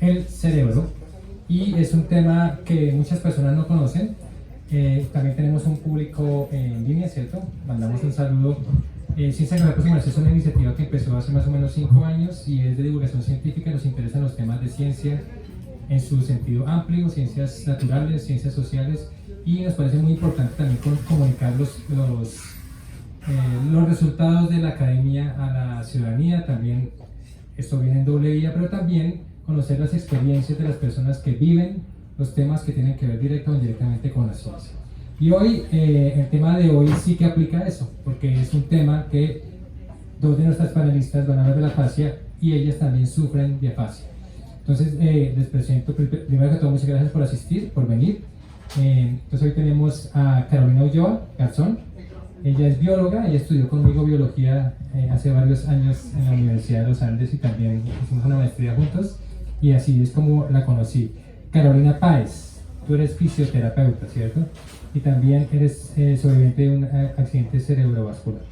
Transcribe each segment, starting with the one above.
el cerebro, y es un tema que muchas personas no conocen. También tenemos un público en línea, ¿cierto? Mandamos un saludo. Ciencia en la Aproximación es una iniciativa que empezó hace más o menos 5 años y es de divulgación científica. Nos interesan los temas de ciencia en su sentido amplio, ciencias naturales, ciencias sociales, y nos parece muy importante también comunicar los resultados de la academia a la ciudadanía. También esto viene en doble vía, pero también conocer las experiencias de las personas que viven los temas que tienen que ver directa o indirectamente con la ciencia. Y hoy, el tema de hoy sí que aplica eso, porque es un tema que dos de nuestras panelistas van a hablar de la afasia y ellas también sufren de afasia. Entonces, les presento, primero que todo, muchas gracias por asistir, por venir. Entonces, hoy tenemos a Carolina Ulloa Garzón. Ella es bióloga, ella estudió conmigo biología hace varios años en la Universidad de los Andes y también hicimos una maestría juntos, y así es como la conocí. Carolina Páez, tú eres fisioterapeuta, ¿cierto? Y también eres sobreviviente de un accidente cerebrovascular.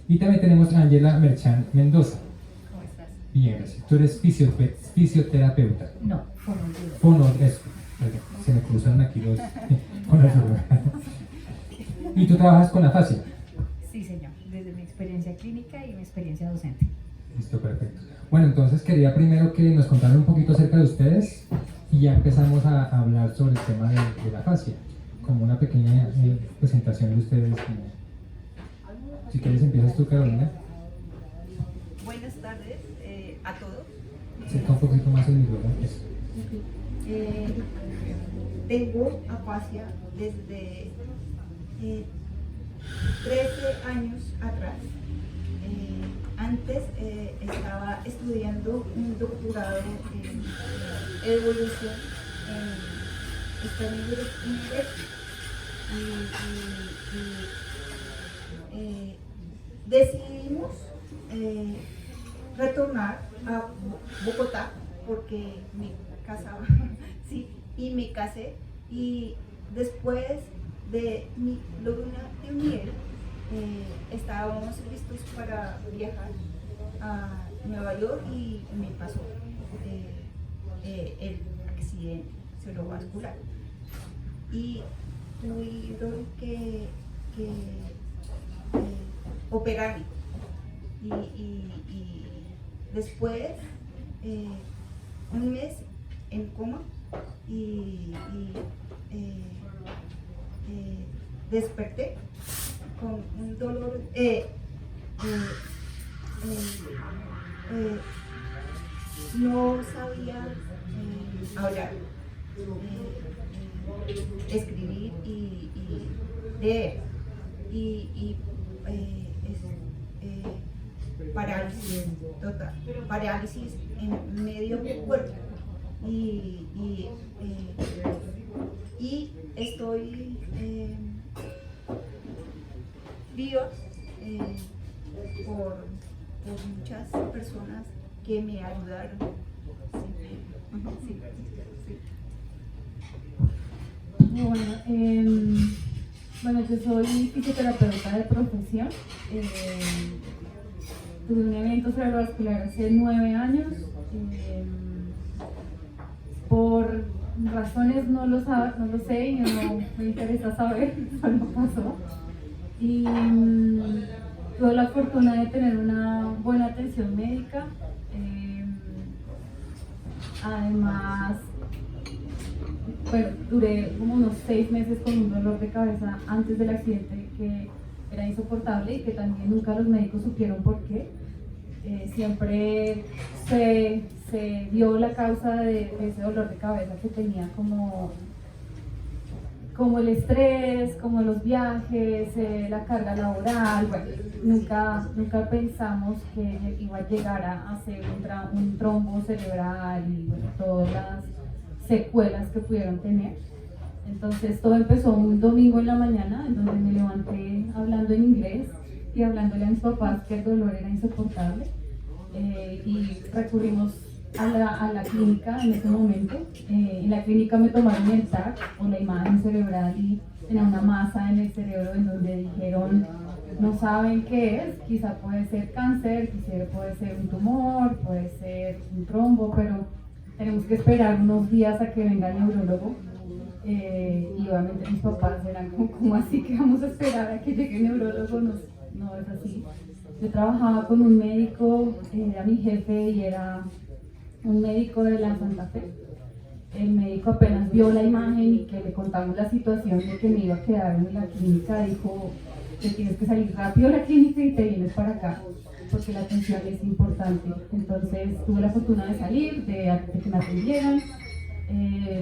Y también tenemos a Ángela Merchán Mendoza. ¿Cómo estás? Bien, gracias. Tú eres fisioterapeuta. No, fonoaudióloga. Eso. Se me cruzaron aquí los con las Y tú trabajas con afasia. Sí, señor, desde mi experiencia clínica y mi experiencia docente. Listo, perfecto. Bueno, entonces quería primero que nos contaran un poquito acerca de ustedes y ya empezamos a hablar sobre el tema de la afasia, como una pequeña presentación de ustedes. Si quieres empiezas tú, Carolina. Buenas tardes a todos. Acerca un poquito más el micrófono. Eso. Tengo afasia desde 13 años atrás. Antes estaba estudiando un doctorado en evolución en Estados Unidos y decidimos retornar a Bogotá porque me casaba, sí, y me casé, y después de mi luna de miel estábamos listos para viajar a Nueva York y me pasó el accidente cerebrovascular y tuvieron que operarme y después un mes en coma y desperté con un dolor, no sabía hablar, escribir y leer, y parálisis total, parálisis en medio cuerpo, y estoy Dios por muchas personas que me ayudaron. Sí, sí, sí. Bueno, yo soy fisioterapeuta de profesión. Tuve un evento cerebrovascular hace 9 años. Por razones no lo sé y no me interesa saber, solo pasó. Y tuve la fortuna de tener una buena atención médica. Además, pues, duré como unos 6 meses con un dolor de cabeza antes del accidente que era insoportable y que también nunca los médicos supieron por qué. Siempre se dio la causa de ese dolor de cabeza que tenía como el estrés, como los viajes, la carga laboral. Bueno, nunca pensamos que iba a llegar a hacer un trombo cerebral y bueno, todas las secuelas que pudieron tener. Entonces todo empezó un domingo en la mañana, en donde me levanté hablando en inglés y hablándole a mis papás que el dolor era insoportable, y recurrimos a la clínica en ese momento. En la clínica me tomaron el TAC o la imagen cerebral y tenía una masa en el cerebro en donde dijeron no saben qué es, quizá puede ser cáncer, quizá puede ser un tumor, puede ser un trombo, pero tenemos que esperar unos días a que venga el neurólogo. Y obviamente mis papás eran como, ¿cómo así que vamos a esperar a que llegue el neurólogo? No, no es así. Yo trabajaba con un médico, era mi jefe y era un médico de la Santa Fe. El médico apenas vio la imagen y que le contamos la situación de que me iba a quedar en la clínica, dijo que tienes que salir rápido de la clínica y te vienes para acá, porque la atención es importante. Entonces tuve la fortuna de salir, de que me atendieran.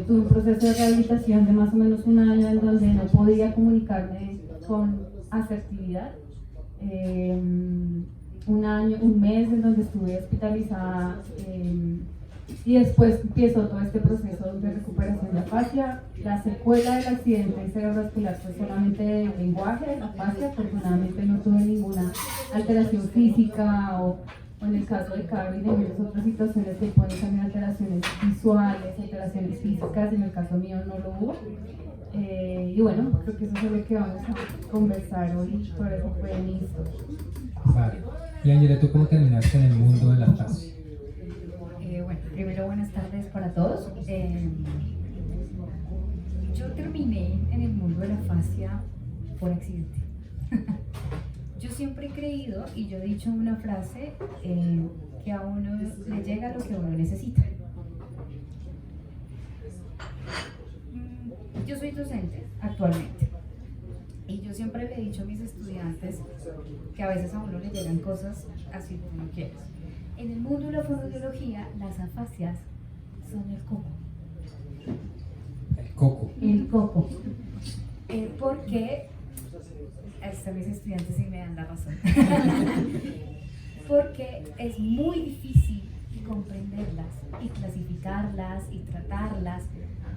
Tuve un proceso de rehabilitación de más o menos un año en donde no podía comunicarme con asertividad. Un mes en donde estuve hospitalizada y después empezó todo este proceso de recuperación de afasia. La secuela del accidente cerebrovascular fue solamente de lenguaje de la afasia. Afortunadamente no tuve ninguna alteración física o en el caso de Caro y de muchas otras situaciones que pueden también alteraciones visuales, alteraciones físicas. En el caso mío no lo hubo. Y bueno, creo que eso es lo que vamos a conversar hoy, por eso fue mi historia. Vale. Y Ángela, ¿tú cómo terminaste en el mundo de la fascia? Bueno, primero buenas tardes para todos. Yo terminé en el mundo de la fascia por accidente. Yo siempre he creído, y yo he dicho una frase, que a uno le llega lo que uno necesita. Yo soy docente actualmente y yo siempre le he dicho a mis estudiantes que a veces a uno le llegan cosas así como no quieres. En el mundo de la fonoaudiología, las afasias son el coco. El coco. El coco. Porque, hasta mis estudiantes sí me dan la razón, porque es muy difícil comprenderlas y clasificarlas y tratarlas,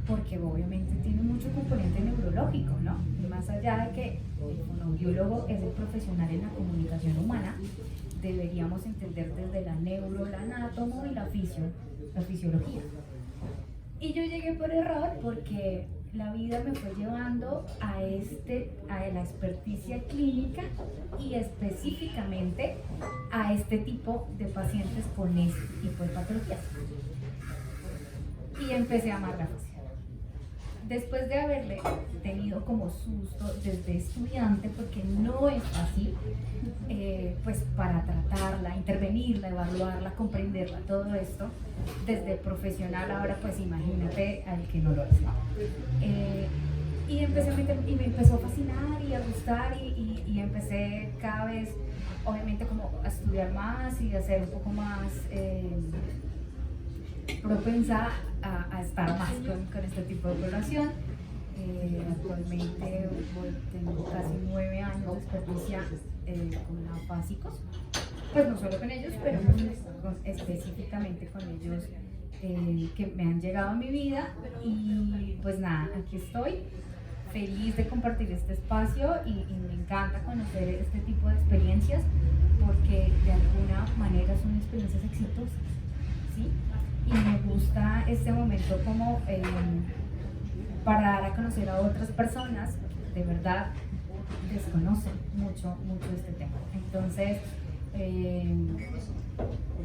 porque obviamente tiene mucho componente neurológico, ¿no? Y más allá de que el fonoaudiólogo es el profesional en la comunicación humana, deberíamos entender desde la neuro, el anátomo y la fisiología. Y yo llegué por error porque la vida me fue llevando a la experticia clínica y específicamente a este tipo de pacientes con este tipo de patologías. Y empecé a amar la fascia. Después de haberle tenido como susto desde estudiante, porque no es fácil, pues para tratarla, intervenirla, evaluarla, comprenderla, todo esto, desde profesional ahora pues imagínate al que no lo hace. Y empecé a meter, y me empezó a fascinar y a gustar y empecé cada vez obviamente como a estudiar más y a ser un poco más propensa a estar más con este tipo de población. Actualmente tengo casi 9 años de experticia con afásicos, pues no solo con ellos, pero específicamente con ellos que me han llegado a mi vida. Y pues nada, aquí estoy feliz de compartir este espacio y me encanta conocer este tipo de experiencias porque de alguna manera son experiencias exitosas, ¿sí? Y me gusta este momento como para dar a conocer a otras personas que de verdad desconocen mucho este tema. Entonces,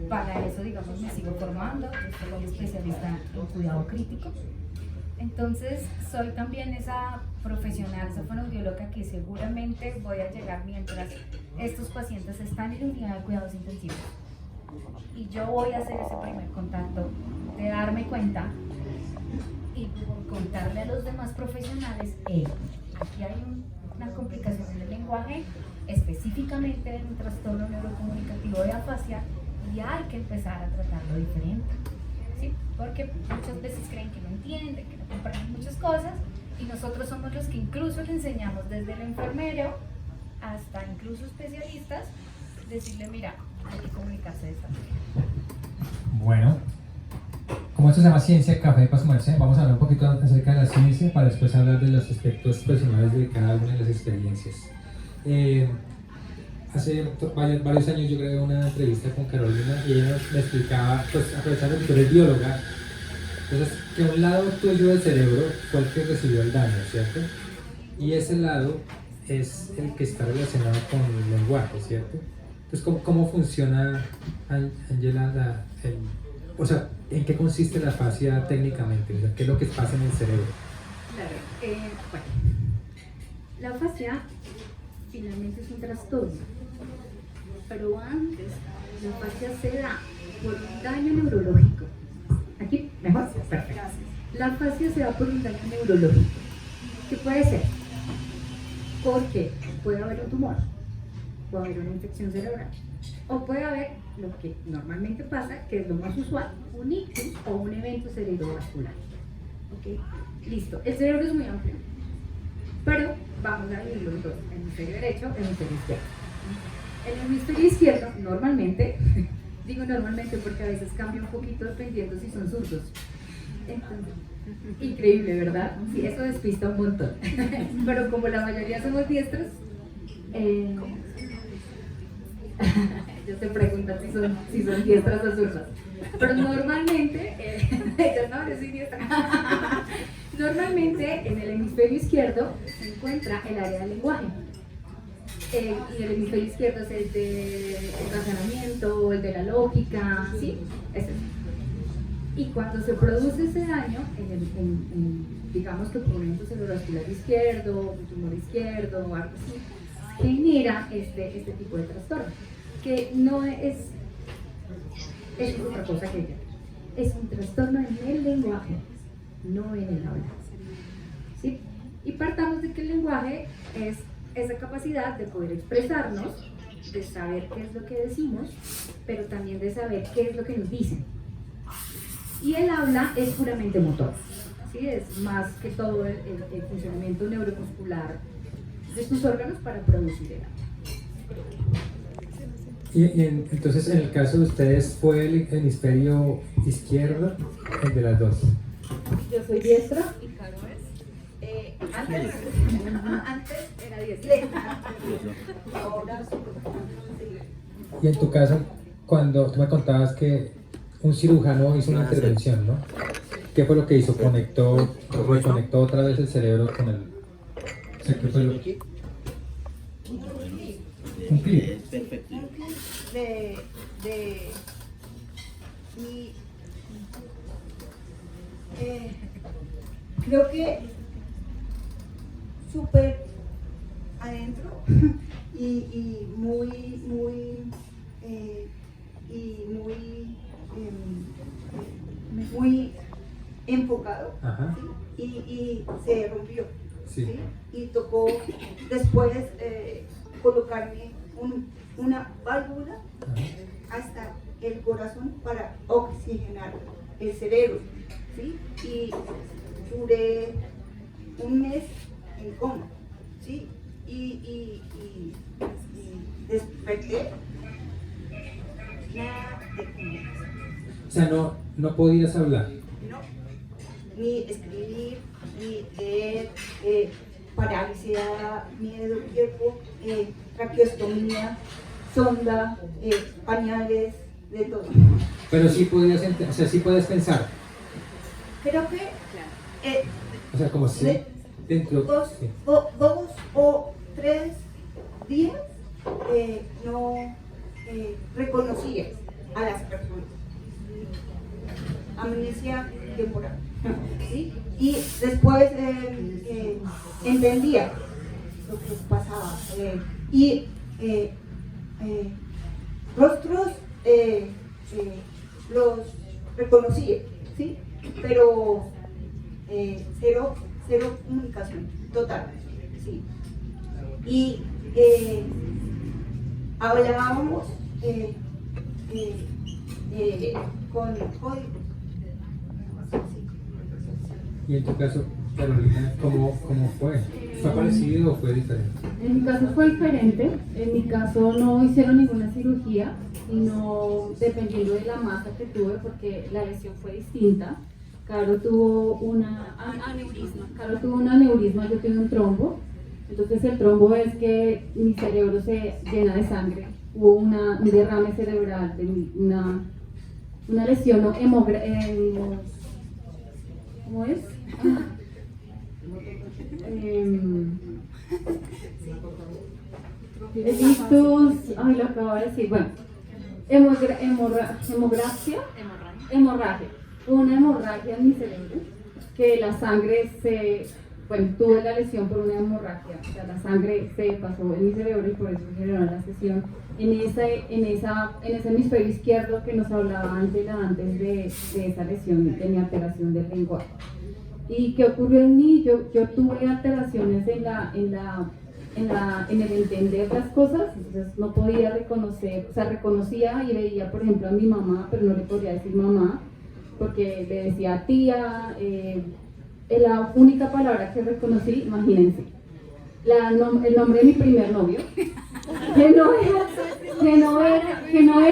para eso, digamos, me sigo formando. Yo soy especialista en cuidado crítico. Entonces, soy también esa profesional, esa fonoaudióloga que seguramente voy a llegar mientras estos pacientes están en unidad de cuidados intensivos. Y yo voy a hacer ese primer contacto de darme cuenta y contarle a los demás profesionales, aquí hay una complicación en el lenguaje, específicamente en un trastorno neurocomunicativo de afasia, y hay que empezar a tratarlo diferente, ¿sí? Porque muchas veces creen que no entienden, que no comprenden muchas cosas, y nosotros somos los que incluso le enseñamos desde el enfermero hasta incluso especialistas, decirle, mira, hay que comunicarse de esta manera. Bueno, como esto se llama Ciencia Café para Sumarse, vamos a hablar un poquito acerca de la ciencia para después hablar de los aspectos personales de cada una de las experiencias. Hace varios años yo grabé una entrevista con Carolina y ella me explicaba, pues aprovechando que tú eres bióloga, entonces que un lado tuyo del cerebro fue el que recibió el daño, ¿cierto? Y ese lado es el que está relacionado con el lenguaje, ¿cierto? Entonces, ¿cómo funciona, Ángela, o sea, ¿En qué consiste la fascia técnicamente? O sea, ¿qué es lo que pasa en el cerebro? Claro, bueno, la fascia finalmente es un trastorno, pero antes la fascia se da por un daño neurológico. Aquí, mejor, perfecto. La fascia se da por un daño neurológico. ¿Qué puede ser? Porque puede haber un tumor, puede haber una infección cerebral, o puede haber lo que normalmente pasa, que es lo más usual, un ictus o un evento cerebrovascular. ¿Ok? Listo. El cerebro es muy amplio, pero vamos a dividirlo en dos: hemisferio derecho, hemisferio izquierdo. El hemisferio izquierdo normalmente, digo normalmente porque a veces cambia un poquito dependiendo si son zurdos. Entonces, increíble, ¿verdad? Sí, eso despista un montón. Pero como la mayoría somos diestros, ellos se preguntan si son diestras o zurdas. Pero normalmente, ellos no, yo soy diestra. Normalmente en el hemisferio izquierdo se encuentra el área del lenguaje. Y el hemisferio izquierdo es el del razonamiento, el de la lógica, ¿sí? Ese. Y cuando se produce ese daño, digamos que por un evento cerebrovascular izquierdo, un tumor izquierdo o algo así, genera este tipo de trastorno, que no es otra cosa que ella. Es un trastorno en el lenguaje, no en el habla. ¿Sí? Y partamos de que el lenguaje es esa capacidad de poder expresarnos, de saber qué es lo que decimos, pero también de saber qué es lo que nos dicen. Y el habla es puramente motor, ¿sí? Es más que todo el funcionamiento neuromuscular de tus órganos para producir el habla. Entonces, en el caso de ustedes, ¿fue el hemisferio izquierdo el de las dos? Yo soy diestra. ¿Y Caro es? Antes Era diestra. ahora Y en tu caso, cuando tú me contabas que un cirujano hizo una intervención, ¿no? ¿Qué fue lo que hizo? Reconectó otra vez el cerebro con el... O sea, ¿qué fue lo que... Un clip. de mi creo que súper adentro y muy muy enfocado. Ajá. ¿Sí? Y se rompió. Sí. ¿Sí? Y tocó después colocarme una válvula hasta el corazón para oxigenar el cerebro, ¿sí? Y duré un mes en coma, ¿sí? Y desperté nada de comunicación. O sea, no podías hablar. No, ni escribir, ni leer, parálisis, miedo, cuerpo, traqueostomía, sonda, pañales, de todo. Pero sí podías, o sea, sí puedes pensar. Creo que O sea, como si dentro... dos sí. dos o 3 días no reconocía a las personas. Amnesia temporal. ¿Sí? Y después entendía lo que pasaba. Rostros los reconocía, ¿sí? Pero cero comunicación total, ¿sí? Y hablábamos con código. Y en tu caso, Carolina, ¿cómo fue? ¿Fue parecido o fue diferente? En mi caso fue diferente. En mi caso no hicieron ninguna cirugía, sino dependiendo de la masa que tuve, porque la lesión fue distinta. Caro tuvo una aneurisma, yo tuve un trombo. Entonces el trombo es que mi cerebro se llena de sangre. Hubo un derrame cerebral, una lesión ¿cómo es? Ictus, lo acabo de decir, bueno, hemorragia, una hemorragia en mi cerebro, que la sangre tuve la lesión por una hemorragia, o sea, la sangre se pasó en mi cerebro y por eso generó la lesión en ese hemisferio izquierdo que nos hablaba antes de esa lesión, de mi alteración del lenguaje. ¿Y qué ocurrió en mí? Yo tuve alteraciones en el entender las cosas, entonces no podía reconocer, o sea, reconocía y veía, por ejemplo, a mi mamá, pero no le podía decir mamá, porque le decía tía. La única palabra que reconocí, imagínense, el nombre de mi primer novio, que no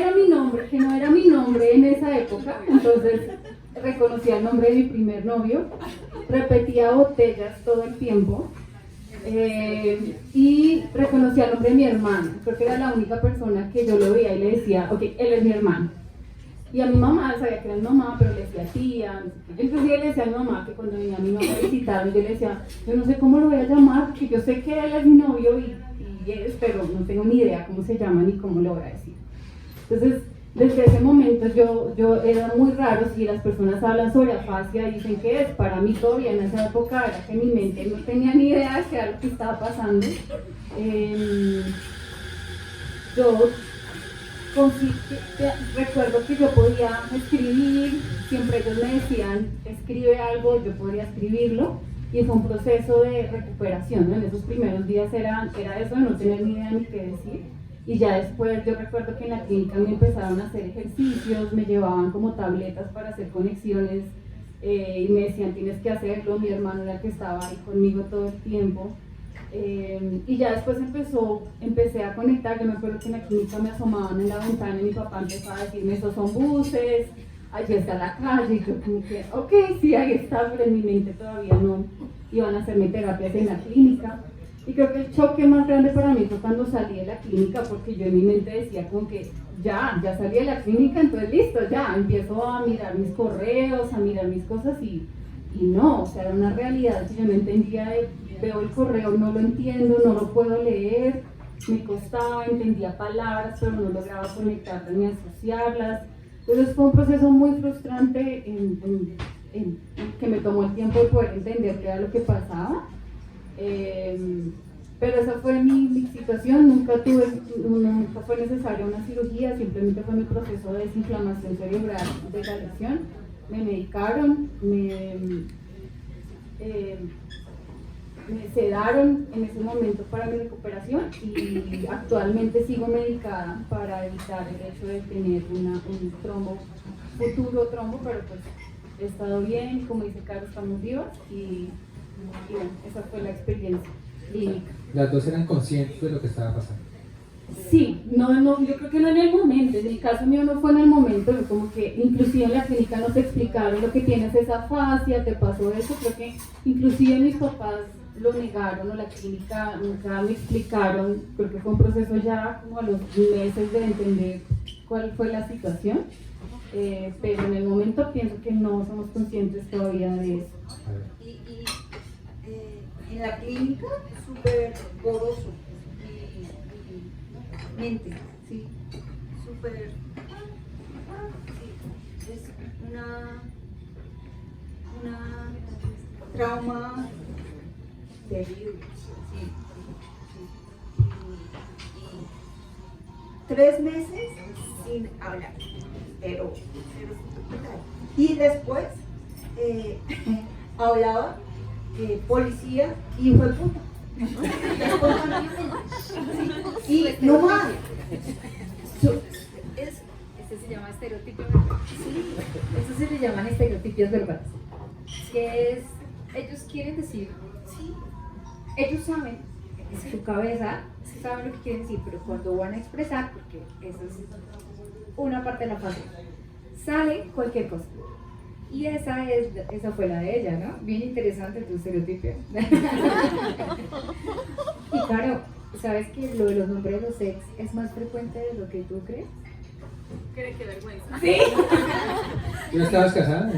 era mi nombre en esa época, entonces reconocía el nombre de mi primer novio, repetía botellas todo el tiempo, y reconocía el nombre de mi hermano. Creo que era la única persona que yo lo veía y le decía, ok, él es mi hermano. Y a mi mamá, sabía que era mi mamá, pero le decía tía, no sé qué. Inclusive le decía a mi mamá que cuando venía a mi mamá a visitarme, yo le decía, yo no sé cómo lo voy a llamar, porque yo sé que él es mi novio y pero no tengo ni idea cómo se llama ni cómo lo voy a decir. Entonces, desde ese momento yo era muy raro. Si las personas hablan sobre afasia y dicen que es, para mí todavía en esa época era que mi mente no tenía ni idea de qué era lo que estaba pasando. Recuerdo que yo podía escribir, siempre ellos me decían, escribe algo, yo podría escribirlo, y fue un proceso de recuperación, ¿no? En esos primeros días era eso de no tener ni idea ni qué decir, y ya después yo recuerdo que en la clínica me empezaron a hacer ejercicios, me llevaban como tabletas para hacer conexiones, y me decían tienes que hacerlo. Mi hermano era el que estaba ahí conmigo todo el tiempo. Y ya después empecé a conectar. Yo me acuerdo que en la clínica me asomaban en la ventana y mi papá empezaba a decirme, esos son buses, allí está la calle, y yo como que, ok, sí, ahí está, pero en mi mente todavía no iban a hacerme terapias en la clínica. Y creo que el choque más grande para mí fue cuando salí de la clínica, porque yo en mi mente decía como que ya salí de la clínica, entonces listo, ya empiezo a mirar mis correos, a mirar mis cosas y no, o sea, era una realidad que yo no entendía. Veo el correo, no lo entiendo, no lo puedo leer, me costaba, entendía palabras, pero no lograba conectarlas ni asociarlas. Entonces fue un proceso muy frustrante que me tomó el tiempo de poder entender qué era lo que pasaba. Pero esa fue mi situación. Nunca fue necesaria una cirugía, simplemente fue mi proceso de desinflamación cerebral de la lesión. Me medicaron, me sedaron en ese momento para mi recuperación, y actualmente sigo medicada para evitar el hecho de tener un futuro trombo, pero pues he estado bien, como dice Carlos, estamos vivas y bueno, esa fue la experiencia clínica. ¿Las dos eran conscientes de lo que estaba pasando? Sí, no, yo creo que no en el momento. En el caso mío no fue en el momento, como que inclusive en la clínica nos explicaron lo que tienes es afasia, te pasó eso. Creo que inclusive mis papás lo negaron, o la clínica nunca me explicaron. Creo que fue un proceso ya como a los meses de entender cuál fue la situación, pero en el momento pienso que no somos conscientes todavía de eso. En la clínica súper poroso y mente, sí, súper, sí, es una trauma terrible, sí. 3 meses sin hablar, pero y después hablaba policía y hijo de puta. Y no más. Este se llama estereotipo verbal. Sí, eso se le llaman estereotipos verbales. Que es, ellos quieren decir, sí, ellos saben, en su cabeza saben lo que quieren decir, pero cuando van a expresar, porque esa es una parte de la frase, sale cualquier cosa. Y esa fue la de ella, ¿no? Bien interesante tu estereotipo. Y claro, ¿sabes que lo de los nombres de los ex es más frecuente de lo que tú crees? Qué vergüenza. ¿Sí? ¿Tú no estabas casada?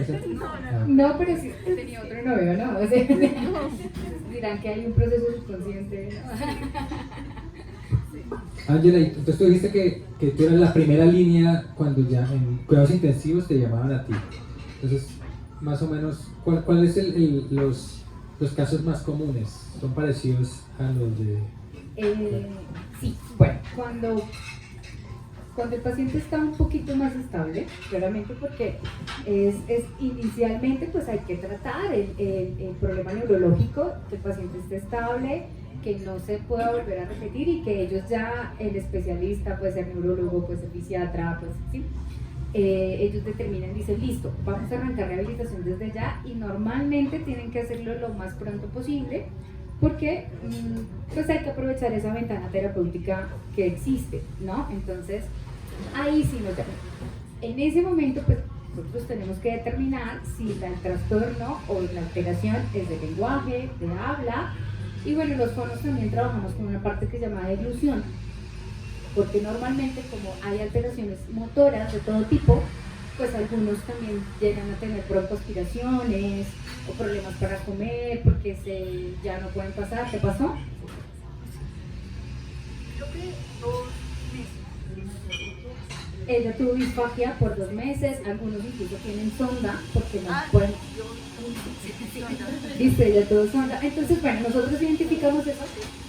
No, pero sí tenía otro novio, ¿no? O sea, dirán que hay un proceso subconsciente, ¿no? Ángela, entonces tú dijiste que tú eras la primera línea cuando ya en cuidados intensivos te llamaban a ti. Entonces, más o menos, ¿cuál es los casos más comunes? ¿Son parecidos a los de...? Sí, bueno, cuando el paciente está un poquito más estable, claramente porque es inicialmente pues hay que tratar el problema neurológico, que el paciente esté estable, que no se pueda volver a repetir y que ellos ya, el especialista, puede ser neurólogo, puede ser fisiatra, pues sí, ellos determinan, dicen, listo, vamos a arrancar rehabilitación desde ya y normalmente tienen que hacerlo lo más pronto posible porque pues hay que aprovechar esa ventana terapéutica que existe, ¿no? Entonces, ahí sí nos llaman. En ese momento, pues nosotros tenemos que determinar si el trastorno o la alteración es de lenguaje, de habla, y bueno, los fonos también trabajamos con una parte que se llama deglución, porque normalmente como hay alteraciones motoras de todo tipo, pues algunos también llegan a tener broncoaspiraciones o problemas para comer porque ya no pueden pasar. ¿Te pasó? Creo que 2 meses. Ella tuvo disfagia por 2 meses, algunos incluso tienen sonda porque no Ah, pueden. yo Dice, ella tuvo sonda. Entonces, bueno, nosotros identificamos eso.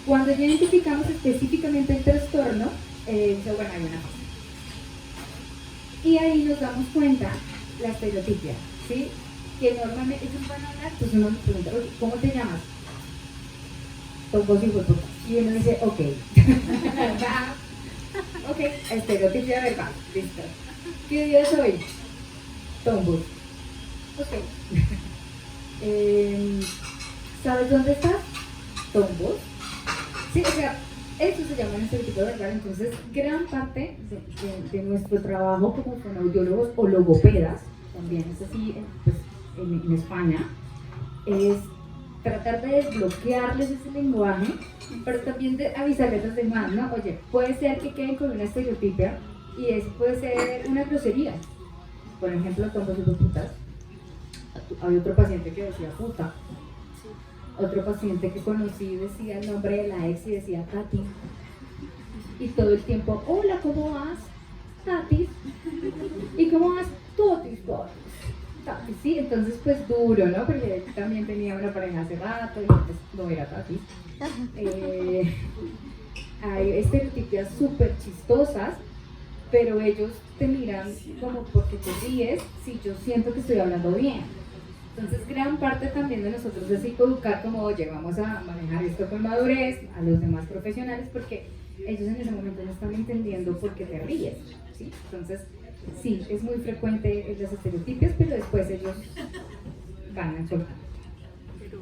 Cuando ya identificamos específicamente el trastorno, bueno, hay una fase. Y ahí nos damos cuenta la estereotipia, ¿sí? Que normalmente ellos van a hablar, pues uno les pregunta, oye, ¿cómo te llamas? Tombos y hueputas. Y uno dice, ok. Ok, estereotipia verbal, listo. ¿Qué día es hoy? Tombos. Ok. ¿Sabes dónde estás? Tombos. Sí, o sea, eso se llama un estereotipo verbal. Entonces, gran parte de nuestro trabajo como fonoaudiólogos o logopedas, también es así pues, en España, es tratar de desbloquearles ese lenguaje, pero también de avisarles a los demás, ¿no? Oye, puede ser que queden con una estereotipia y eso puede ser una grosería. Por ejemplo, tombos y putas. Había otro paciente que decía puta. Otro paciente que conocí decía el nombre de la ex y decía Tati. Y todo el tiempo, hola, ¿cómo vas? Tati. ¿Y cómo vas? Totis, Tati, sí, entonces pues duro, ¿no? Porque él también tenía una pareja hace rato y pues no era Tati. Hay estereotipias súper chistosas, pero ellos te miran como porque te ríes si yo siento que estoy hablando bien. Entonces, gran parte también de nosotros es psicoeducar como, oye, vamos a manejar esto con madurez a los demás profesionales porque ellos en ese momento no están entendiendo por qué te ríes, ¿sí? Entonces, sí, es muy frecuente las estereotipias, pero después ellos ganan soltando. Pero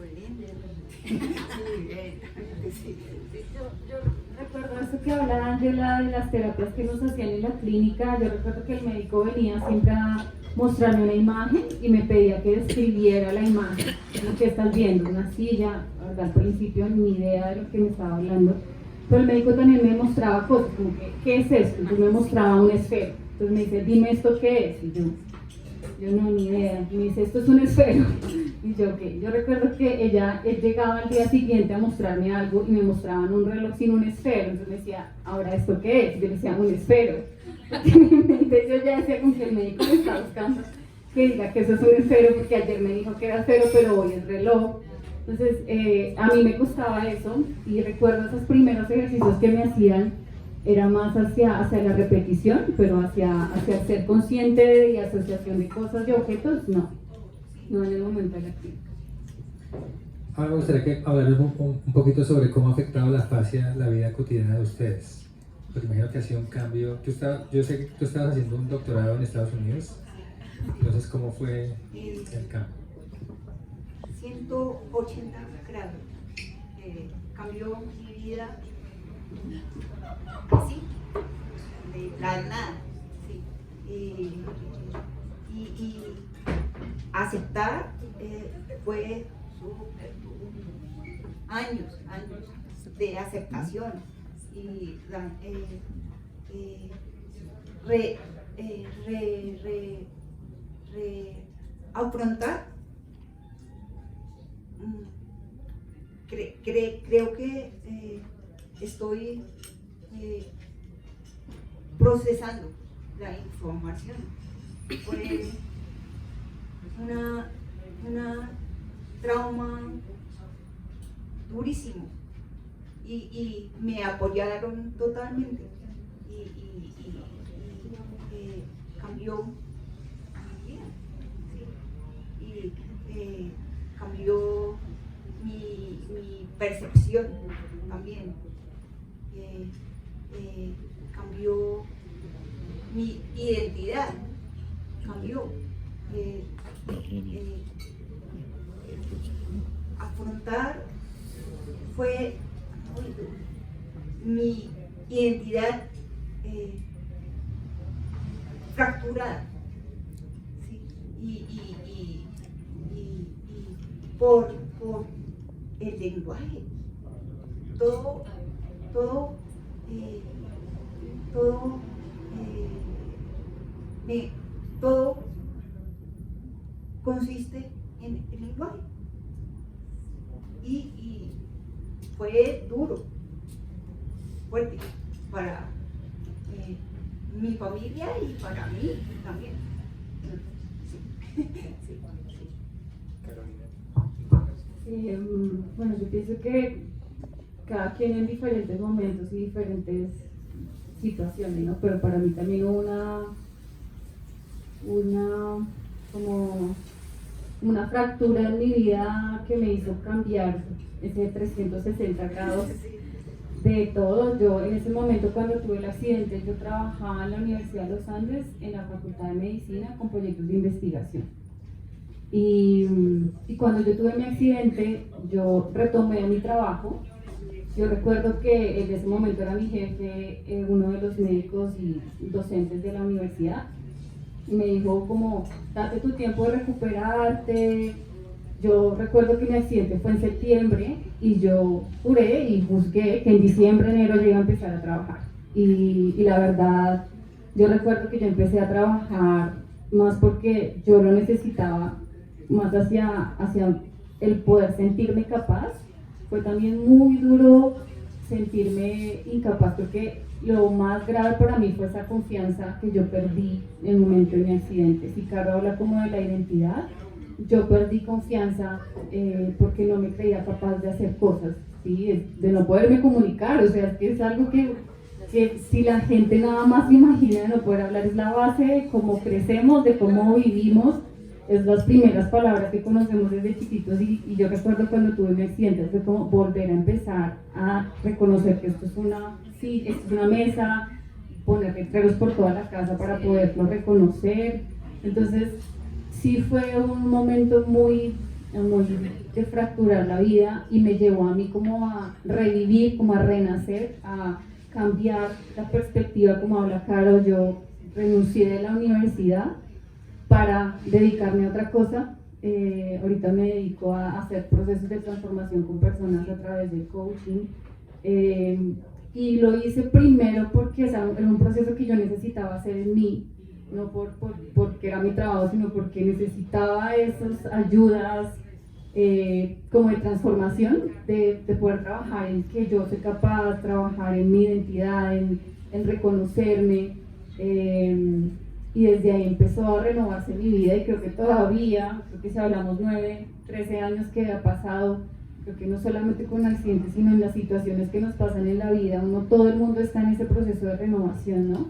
Yo recuerdo eso que hablaba Ángela de las terapias que nos hacían en la clínica. Yo recuerdo que el médico venía siempre a mostrarme una imagen y me pedía que describiera la imagen, lo que estás viendo, una silla, ¿verdad? Al principio ni idea de lo que me estaba hablando, pero el médico también me mostraba cosas, como que, ¿qué es esto? Entonces me mostraba un esfero, entonces me dice, dime esto qué es, y yo no, ni idea, y me dice, esto es un esfero, y yo, ok, yo recuerdo que él llegaba al día siguiente a mostrarme algo y me mostraban un reloj sin un esfero, entonces me decía, ¿ahora esto qué es? Y yo le decía, un esfero. En mi mente yo ya decía como que el médico me está buscando que diga que eso es un esfero porque ayer me dijo que era esfero pero hoy es reloj. Entonces a mí me costaba eso y recuerdo esos primeros ejercicios que me hacían era más hacia la repetición, pero hacia ser consciente y asociación de cosas y objetos, no en el momento de la clínica. Ahora me gustaría que hablaran un poquito sobre cómo ha afectado la fascia la vida cotidiana de ustedes. Porque imagino que ha sido un cambio. Yo sé que tú estabas haciendo un doctorado en Estados Unidos, entonces ¿cómo fue el cambio? 180 grados. Cambió mi vida, sí, de la nada, sí. Y aceptar fue años de aceptación y afrontar. Creo que estoy procesando la información. Fue una trauma durísimo y me apoyaron totalmente y cambió mi vida, ¿sí? Y cambió mi percepción también, cambió mi identidad, cambió. Afrontar fue muy duro. Mi identidad fracturada, ¿sí? Y por el lenguaje, todo consiste en el lenguaje y fue duro, fuerte para mi familia y para mí también. Sí. Sí. Bueno, yo pienso que cada quien en diferentes momentos y diferentes situaciones, ¿no? Pero para mí también hubo una fractura en mi vida que me hizo cambiar ese 360 grados de todo. Yo en ese momento, cuando tuve el accidente, yo trabajaba en la Universidad de los Andes en la Facultad de Medicina con proyectos de investigación. Y cuando yo tuve mi accidente, yo retomé mi trabajo. Yo recuerdo que en ese momento era mi jefe, uno de los médicos y docentes de la universidad, y me dijo como, date tu tiempo de recuperarte. Yo recuerdo que mi accidente fue en septiembre y yo juré y juzgué que en diciembre, enero yo iba a empezar a trabajar. Y la verdad, yo recuerdo que yo empecé a trabajar más porque yo lo necesitaba, más hacia el poder sentirme capaz. Fue también muy duro sentirme incapaz, porque lo más grave para mí fue esa confianza que yo perdí en el momento de mi accidente. Si Caro habla como de la identidad, yo perdí confianza porque no me creía capaz de hacer cosas, ¿sí? De no poderme comunicar. O sea, es que es algo que si la gente nada más se imagina de no poder hablar, es la base de cómo crecemos, de cómo vivimos. Es las primeras palabras que conocemos desde chiquitos y yo recuerdo cuando tuve mi accidente, fue como volver a empezar a reconocer que esto es una mesa, poner letreros por toda la casa para poderlo reconocer. Entonces sí fue un momento muy de fracturar la vida y me llevó a mí como a revivir, como a renacer, a cambiar la perspectiva, como habla Caro. Yo renuncié de la universidad para dedicarme a otra cosa. Ahorita me dedico a hacer procesos de transformación con personas a través del coaching, y lo hice primero porque era un proceso que yo necesitaba hacer en mí, no porque era mi trabajo, sino porque necesitaba esas ayudas como de transformación, de poder trabajar en que yo soy capaz, trabajar en mi identidad, en reconocerme. Y desde ahí empezó a renovarse mi vida y creo que todavía, creo que si hablamos 9, 13 años que ha pasado, creo que no solamente con accidentes, sino en las situaciones que nos pasan en la vida, todo el mundo está en ese proceso de renovación, ¿no?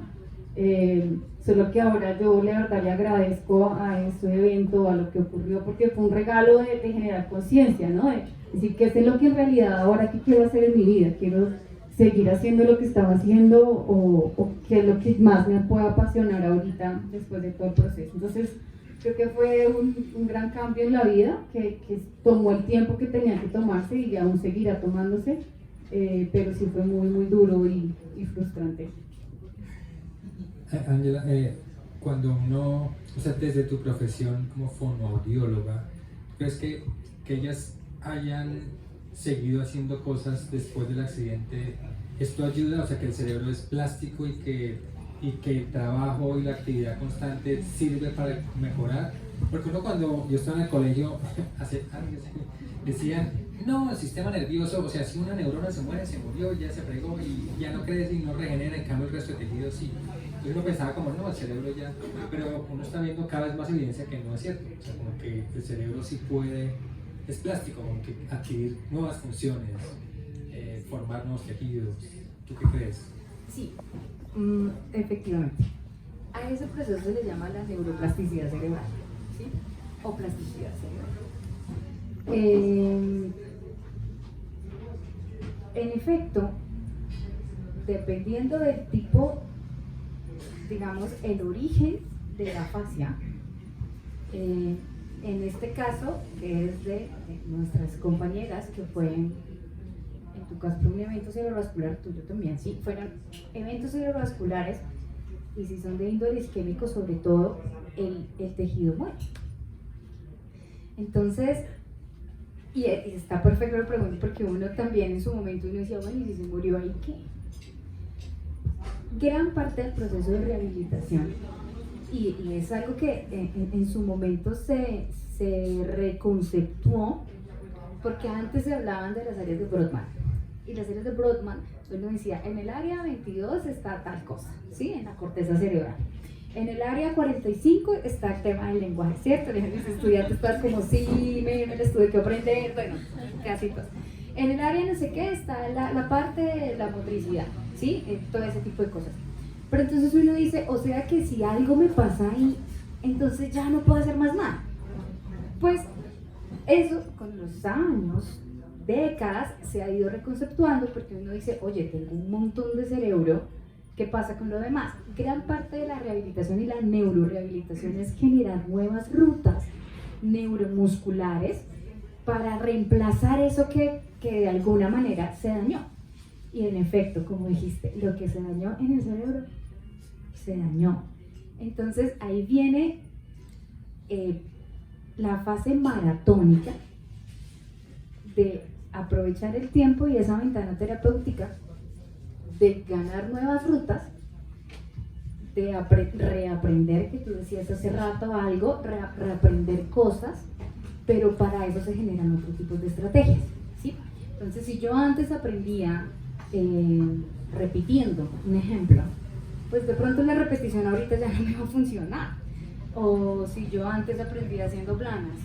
Solo que ahora yo la verdad le agradezco a ese evento, a lo que ocurrió, porque fue un regalo de generar conciencia, ¿no? De decir, ¿qué es lo que en realidad ahora qué quiero hacer en mi vida? ¿Quiero seguir haciendo lo que estaba haciendo o qué es lo que más me puede apasionar ahorita después de todo el proceso? Entonces creo que fue un gran cambio en la vida que tomó el tiempo que tenía que tomarse y aún seguirá tomándose, pero sí fue muy muy duro y frustrante. Ángela, cuando uno, o sea, desde tu profesión como fonoaudióloga, ¿crees que ellas hayan seguido haciendo cosas después del accidente? ¿Esto ayuda? O sea, que el cerebro es plástico y que el trabajo y la actividad constante sirve para mejorar. Porque uno, cuando yo estaba en el colegio hace años, decían, no, el sistema nervioso, o sea, si una neurona se muere, se murió, ya se fregó y ya no crece y no regenera, en cambio el resto de tejidos sí. Y uno pensaba como, no, el cerebro ya, pero uno está viendo cada vez más evidencia que no es cierto. O sea, como que el cerebro sí puede, es plástico, como que adquirir nuevas funciones, formar nuevos tejidos. ¿Tú qué crees? Sí, efectivamente. A ese proceso se le llama la neuroplasticidad cerebral, ¿sí? O plasticidad cerebral. En efecto, dependiendo del tipo, digamos, el origen de la fascia, en este caso, que es de nuestras compañeras, que fue en tu caso un evento cerebrovascular, tuyo también, sí, fueron eventos cerebrovasculares, y si son de índole isquémico, sobre todo, el tejido muere. Entonces, y está perfecto la pregunta, porque uno también en su momento uno decía, bueno, ¿y si se murió ahí qué? Gran parte del proceso de rehabilitación, y es algo que en su momento se reconceptuó, porque antes se hablaban de las áreas de Brodmann, y las áreas de Brodmann, uno decía, en el área 22 está tal cosa, ¿sí? En la corteza cerebral. En el área 45 está el tema del lenguaje, ¿cierto? Mis estudiantes están como, sí, me les tuve que aprender, bueno, casi todo. En el área no sé qué está la parte de la motricidad, ¿sí? Todo ese tipo de cosas. Pero entonces uno dice, o sea que si algo me pasa ahí, entonces ya no puedo hacer más nada. Pues eso con los años, décadas, se ha ido reconceptuando, porque uno dice, oye, tengo un montón de cerebro, ¿qué pasa con lo demás? Gran parte de la rehabilitación y la neurorehabilitación es generar nuevas rutas neuromusculares para reemplazar eso que de alguna manera se dañó. Y en efecto, como dijiste, lo que se dañó en el cerebro, se dañó. Entonces ahí viene la fase maratónica de aprovechar el tiempo y esa ventana terapéutica de ganar nuevas rutas, de reaprender, que tú decías hace rato algo, reaprender cosas, pero para eso se generan otros tipos de estrategias, ¿sí? Entonces, si yo antes aprendía repitiendo un ejemplo, pues de pronto la repetición ahorita ya no me va a funcionar. O si yo antes aprendía haciendo planas,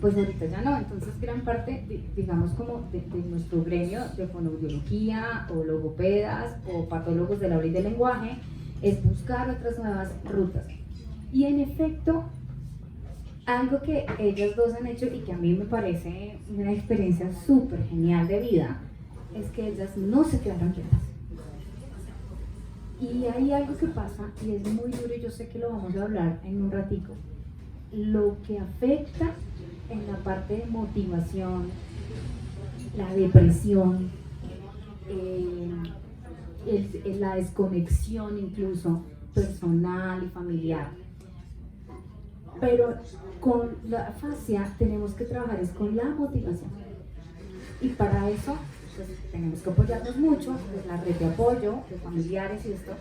pues ahorita ya no. Entonces gran parte, digamos, como de nuestro gremio de fonoaudiología o logopedas o patólogos del habla y del lenguaje es buscar otras nuevas rutas. Y en efecto, algo que ellas dos han hecho y que a mí me parece una experiencia súper genial de vida es que ellas no se quedaron quietas. Y hay algo que pasa y es muy duro, y yo sé que lo vamos a hablar en un ratico. Lo que afecta en la parte de motivación, la depresión, la desconexión incluso personal y familiar. Pero con la fascia tenemos que trabajar es con la motivación. Y para eso pues, tenemos que apoyarnos mucho, pues, la red de apoyo, de familiares y esto,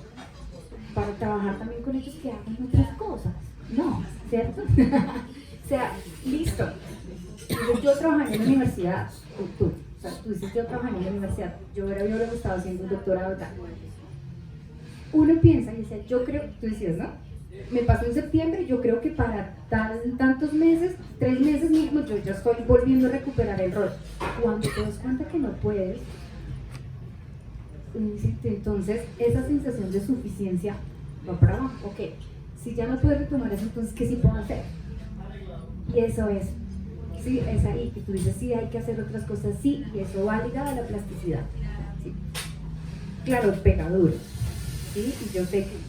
para trabajar también con ellos que hagan otras cosas. No, ¿cierto? O sea, listo. Yo trabajé en la universidad, tú dices yo trabajé en la universidad, yo era biólogo, estaba haciendo un doctorado acá. Uno piensa y dice, yo creo, tú decías, ¿no? Me pasó en septiembre, yo creo que para tantos meses, 3 meses mismo, yo ya estoy volviendo a recuperar el rol. Cuando te das cuenta que no puedes, entonces esa sensación de suficiencia va para abajo. Ok, si ya no puedes retomar eso, entonces ¿qué sí puedo hacer? Y eso es, sí, es ahí que tú dices, sí, hay que hacer otras cosas, sí, y eso va ligado a la plasticidad. ¿Sí? Claro, pega duro, ¿sí? Y yo sé que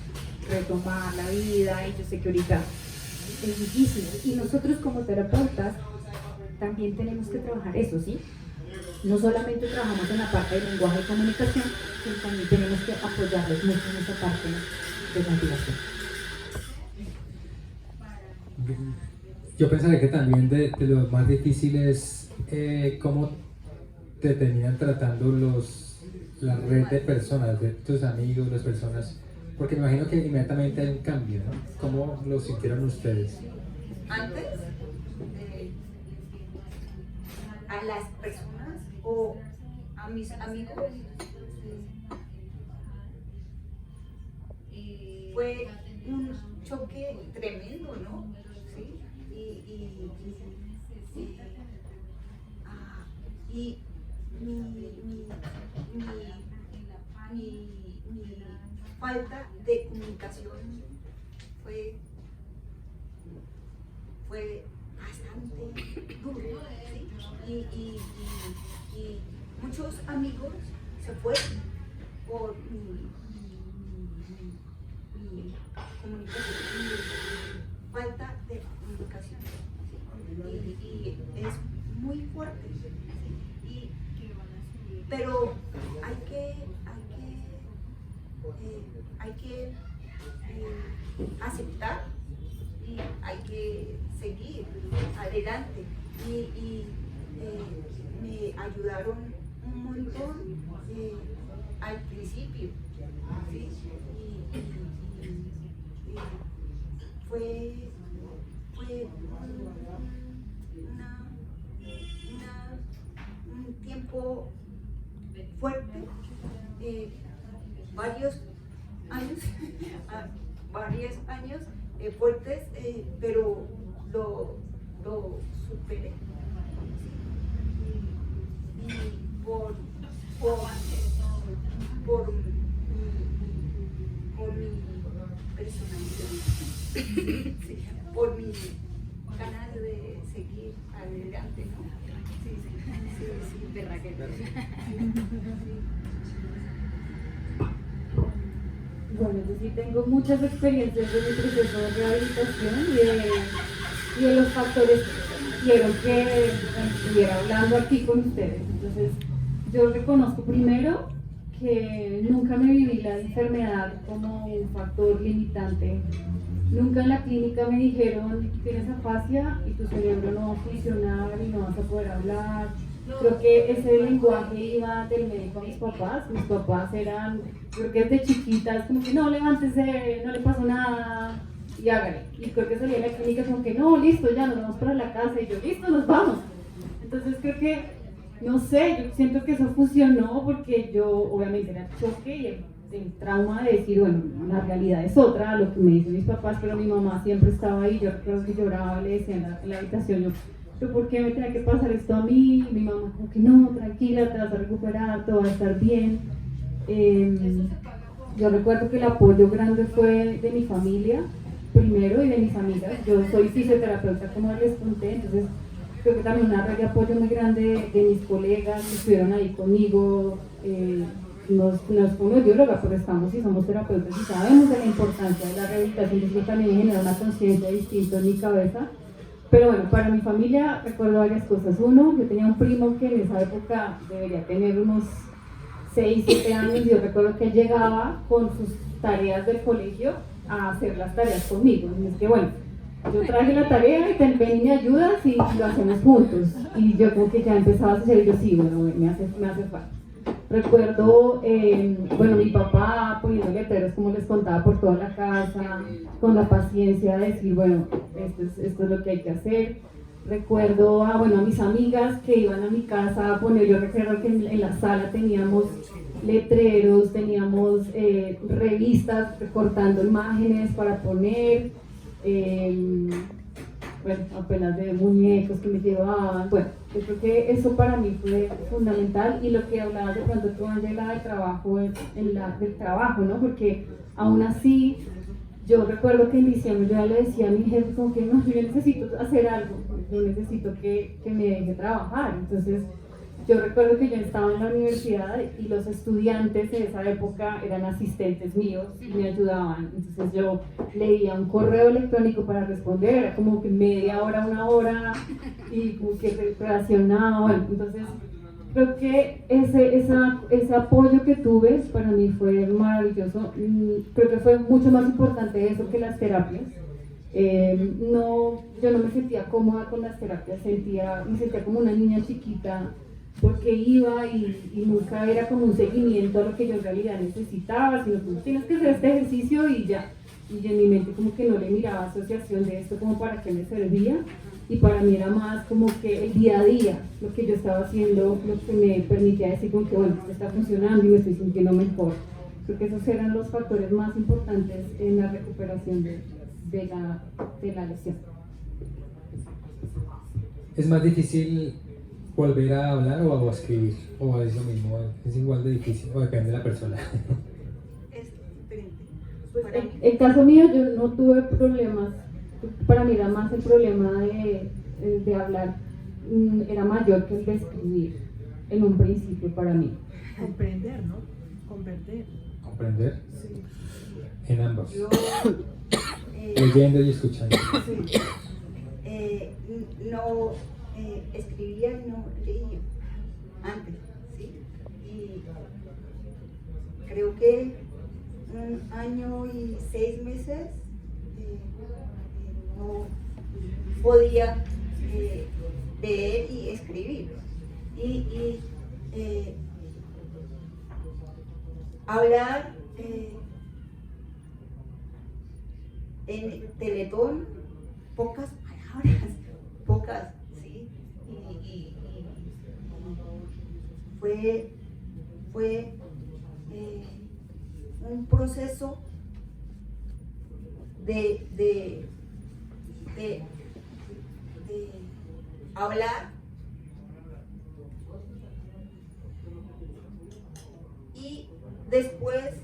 retomar la vida, y yo sé que ahorita es difícil, y nosotros como terapeutas también tenemos que trabajar eso, ¿sí? No solamente trabajamos en la parte del lenguaje y comunicación, sino también tenemos que apoyarles mucho en esa parte de motivación. Yo pensaría que también de lo más difícil es cómo te terminan tratando la red de personas, de tus amigos, las personas, porque me imagino que inmediatamente hay un cambio, ¿no? ¿Cómo lo sintieron ustedes? Antes, a las personas o a mis amigos, fue un choque tremendo, ¿no? ¿Sí? Y mi falta de comunicación fue bastante duro, ¿sí? Y muchos amigos se fueron por mi comunicación, mi falta de comunicación, ¿sí? Y es muy fuerte, ¿sí? Pero hay que aceptar y hay que seguir adelante y me ayudaron un montón al principio, ¿sí? Y fue un tiempo fuerte, varios años fuertes, pero lo superé, ¿sí? Y por mi personalidad, sí, por mi ganas de seguir adelante, ¿no? Sí. Berraqueta. Bueno, yo sí tengo muchas experiencias de mi proceso de rehabilitación y de los factores que quiero que estuviera hablando aquí con ustedes. Entonces, yo reconozco primero que nunca me viví la enfermedad como un factor limitante. Nunca en la clínica me dijeron, tienes afasia y tu cerebro no va a funcionar y no vas a poder hablar. Creo que ese lenguaje iba del médico a mis papás. Mis papás eran, creo que desde chiquitas, como que no, levántese, no le pasó nada y hágale. Y creo que salía de la clínica como que no, listo, ya nos vamos para la casa y yo, listo, nos vamos. Entonces creo que, no sé, yo siento que eso funcionó porque yo obviamente era el choque y el trauma de decir, bueno, la realidad es otra, lo que me dicen mis papás, pero mi mamá siempre estaba ahí, yo recuerdo que lloraba, le decía en la habitación, yo, ¿pero por qué me tenía que pasar esto a mí? Mi mamá como que no, tranquila, te vas a recuperar, todo va a estar bien. Yo recuerdo que el apoyo grande fue de mi familia, primero, y de mis amigas. Yo soy fisioterapeuta, como les conté, entonces creo que también una red de apoyo muy grande de mis colegas que estuvieron ahí conmigo. No es como bióloga, pero estamos y somos terapeutas y sabemos de la importancia de la rehabilitación, y eso también genera una conciencia distinta en mi cabeza. Pero bueno, para mi familia recuerdo varias cosas. Uno, yo tenía un primo que en esa época debería tener unos 6, 7 años, y yo recuerdo que él llegaba con sus tareas del colegio a hacer las tareas conmigo. Y es que bueno, yo traje la tarea y ven y me ayudas y lo hacemos juntos. Y yo como que ya empezaba a hacer, y yo sí, bueno, me hace falta. Recuerdo, bueno, mi papá poniendo letreros, como les contaba, por toda la casa, con la paciencia de decir, bueno, esto es lo que hay que hacer. Recuerdo a mis amigas que iban a mi casa a poner, yo recuerdo que en la sala teníamos letreros, teníamos revistas recortando imágenes para poner, bueno, apenas de muñecos que me llevaban. Bueno, yo creo que eso para mí fue fundamental. Y lo que hablabas de cuando tú Angela del trabajo, del trabajo, ¿no? Porque aún así, yo recuerdo que en diciembre yo ya le decía a mi jefe como que no, yo necesito hacer algo, yo necesito que me deje trabajar. Entonces, yo recuerdo que yo estaba en la universidad y los estudiantes de esa época eran asistentes míos y me ayudaban. Entonces yo leía un correo electrónico para responder, era como que media hora, una hora, y como que relacionaba. Bueno, entonces creo que ese apoyo que tuve para mí fue maravilloso. Creo que fue mucho más importante eso que las terapias. Yo no me sentía cómoda con las terapias, me sentía como una niña chiquita, porque iba y nunca era como un seguimiento a lo que yo en realidad necesitaba, sino que tienes que hacer este ejercicio y ya. Y en mi mente como que no le miraba asociación de esto como para qué me servía, y para mí era más como que el día a día, lo que yo estaba haciendo, lo que me permitía decir como que bueno, esto está funcionando y me estoy sintiendo mejor. Creo que esos eran los factores más importantes en la recuperación de la lesión. ¿Es más difícil volver a hablar o a escribir? ¿O es lo mismo? ¿Es igual de difícil? ¿O depende de la persona? Es diferente. Pues Para mí. en caso mío yo no tuve problemas, para mí era más el problema de hablar, era mayor que el de escribir en un principio para mí. Comprender, ¿no? Comprender. ¿Comprender? Sí. En ambos. Yo Leyendo y escuchando. no escribía y no leía antes, ¿sí? Y creo que 1 año y 6 meses no podía leer y escribir. Y hablar en Teletón, pocas palabras, pocas, ¿sí? Y fue un proceso de hablar y después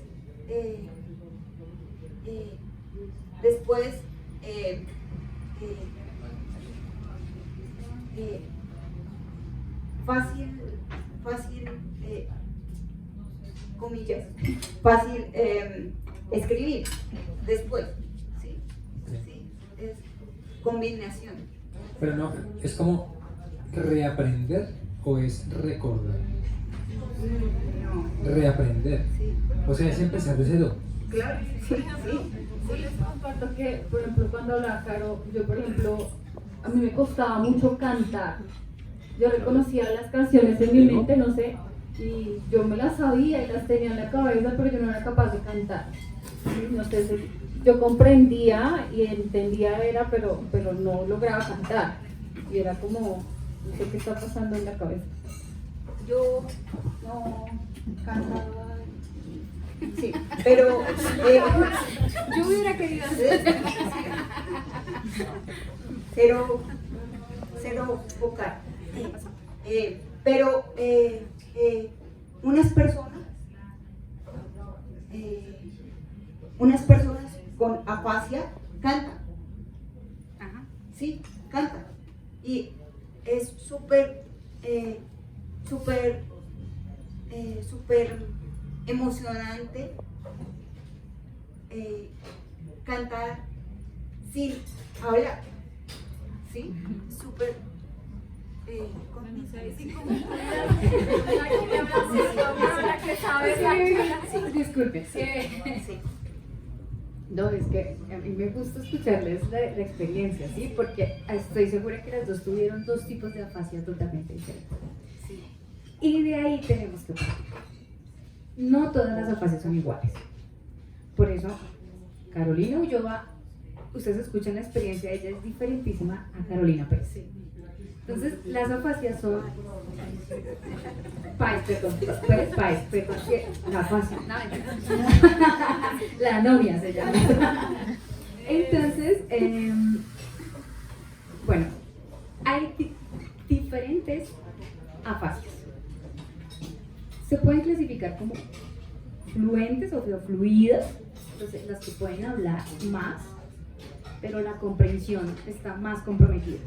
fácil, comillas, fácil escribir después, ¿sí? Sí, es combinación. Pero no, ¿es como reaprender o es recordar? No, Reaprender. sí, O sea, es empezar de cero. claro, sí, sí. Sí, les comparto que, por ejemplo, cuando hablaba Caro, yo, por ejemplo, a mí me costaba mucho cantar. Yo reconocía las canciones en mi mente, no sé, y yo me las sabía y las tenía en la cabeza, pero yo no era capaz de cantar. ¿Sí? No sé, yo comprendía y entendía, pero no lograba cantar. Y era como, no sé qué está pasando en la cabeza. Yo no cantaba, sí, pero Yo hubiera querido hacer. cero vocal. Pero unas personas con afasia cantan, Ajá. sí, cantan. Y es súper emocionante cantar sin hablar, ¿sí? Súper Disculpe. sí. No, es que a mí me gusta escucharles la experiencia, ¿sí? Porque estoy segura que las dos tuvieron 2 tipos de afasia totalmente diferentes. Sí. Y de ahí tenemos que partir. No todas las afasias son iguales. Por eso, Carolina Ulloa, ustedes escuchan la experiencia, ella es diferentísima a Carolina Pérez. Entonces, las afasias son... la afasia. No, la novia se llama. Entonces, bueno, hay diferentes afasias. Se pueden clasificar como fluentes o fluidas, entonces las que pueden hablar más, pero la comprensión está más comprometida.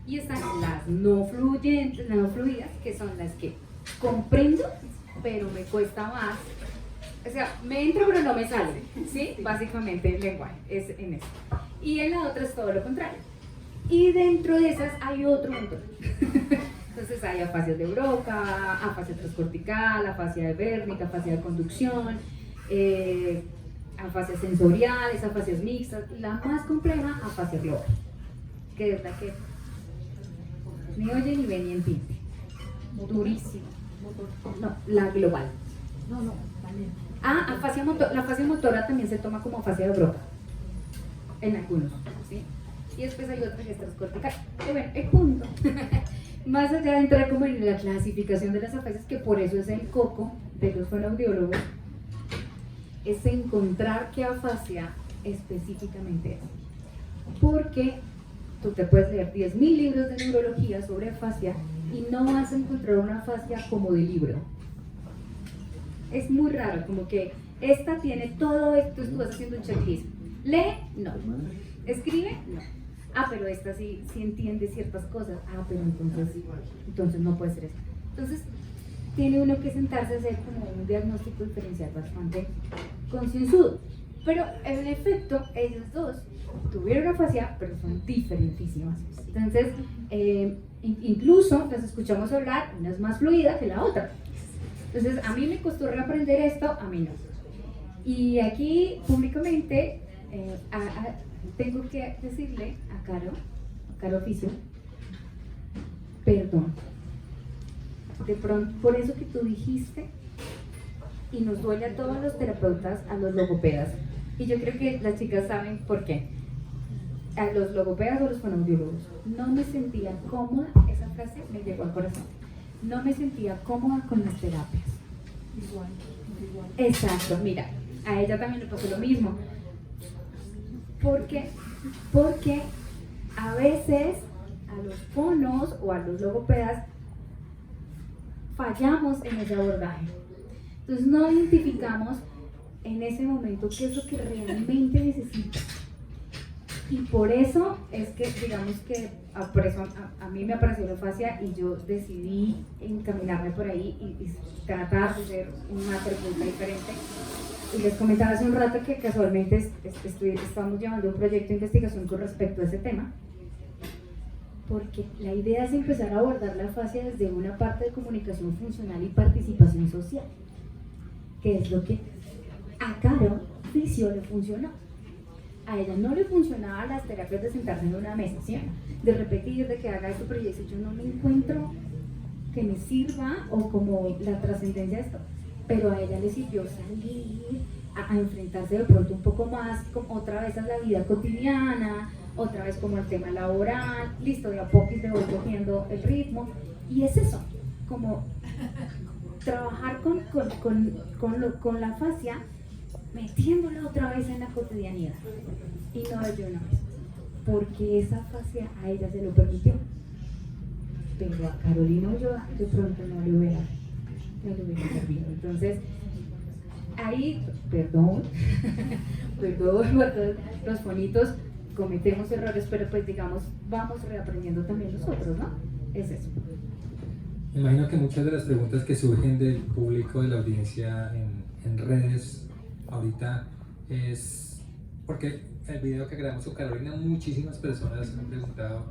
Y están las no fluyentes, no fluidas, que son las que comprendo, pero me cuesta más. O sea, me entra pero no me sale, ¿sí? Básicamente el lenguaje es en eso. Y en la otra es todo lo contrario. Y dentro de esas hay otro montón. Entonces hay afasias de Broca, afasia transcortical, afasia de Wernicke, afasia de conducción, afasias sensoriales, afasias mixtas. La más compleja, afasia global, que es la que ni oye ni ve ni entiende. Durísimo. No, la global. No, también. Ah, la afasia motora también se toma como afasia de Broca, en algunos, ¿sí? Y después hay otra que es transcortical. Y bueno, el punto, más allá de entrar como en la clasificación de las afasias, que por eso es el coco de los fonoaudiólogos, es encontrar qué afasia específicamente es. Porque tú te puedes leer 10.000 libros de neurología sobre afasia y no vas a encontrar una afasia como de libro. Es muy raro, como que esta tiene todo esto, tú vas haciendo un checklist. Lee, no. Escribe, no. Ah, pero esta sí entiende ciertas cosas. Ah, pero entonces no puede ser eso. Entonces, tiene uno que sentarse a hacer como un diagnóstico diferencial bastante concienzudo. Pero en efecto, ellos dos tuvieron afasia, pero son diferentísimas. Entonces, incluso las escuchamos hablar, una es más fluida que la otra. Entonces, a mí me costó reaprender esto, a mí no. Y aquí, públicamente, tengo que decirle a Caro Oficio, perdón. De pronto, por eso que tú dijiste, y nos duele a todos los terapeutas, a los logopedas, y yo creo que las chicas saben por qué, a los logopedas o los fonoaudiólogos, no me sentía cómoda, esa frase me llegó al corazón, no me sentía cómoda con las terapias. Igual. Exacto, mira, a ella también le pasó lo mismo. Porque a veces a los fonos o a los logopedas fallamos en ese abordaje. Entonces no identificamos en ese momento qué es lo que realmente necesita. Y por eso es que, digamos que, por eso a mí me apareció la afasia y yo decidí encaminarme por ahí y tratar de ser una terapeuta diferente. Y les comentaba hace un rato que casualmente estamos llevando un proyecto de investigación con respecto a ese tema, porque la idea es empezar a abordar la afasia desde una parte de comunicación funcional y participación social, que es lo que a Caro Oficio le funcionó. A ella no le funcionaba las terapias de sentarse en una mesa, ¿sí? De repetir, de que haga esto, pero yo no me encuentro que me sirva o como la trascendencia de esto. Pero a ella le sirvió salir a enfrentarse de pronto un poco más como otra vez a la vida cotidiana, otra vez como el tema laboral, listo, de a poco le voy cogiendo el ritmo. Y es eso, como trabajar con la afasia, metiéndola otra vez en la cotidianidad. Y no de una vez, porque esa afasia a ella se lo permitió. Pero a Carolina Ulloa de pronto no le hubiera servido. Entonces, ahí, perdón por todos los fonitos, cometemos errores, pero pues digamos, vamos reaprendiendo también nosotros, ¿no? Es eso. Me imagino que muchas de las preguntas que surgen del público, de la audiencia en redes ahorita es porque el video que grabamos con Carolina, muchísimas personas han preguntado,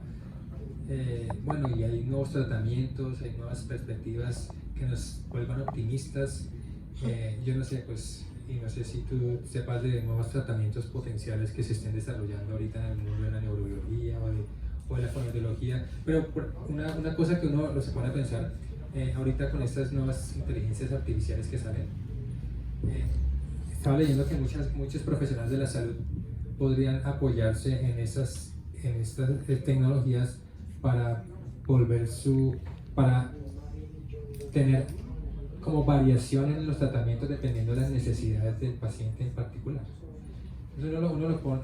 bueno, y hay nuevos tratamientos, hay nuevas perspectivas que nos vuelvan optimistas. Yo no sé, pues, y no sé si tú sepas de nuevos tratamientos potenciales que se estén desarrollando ahorita en el mundo de la neurobiología o de la fonoaudiología, pero una cosa que uno se pone a pensar, ahorita con estas nuevas inteligencias artificiales que salen, estaba leyendo que muchos profesionales de la salud podrían apoyarse en estas tecnologías para para tener como variación en los tratamientos dependiendo de las necesidades del paciente en particular. Entonces uno lo pone,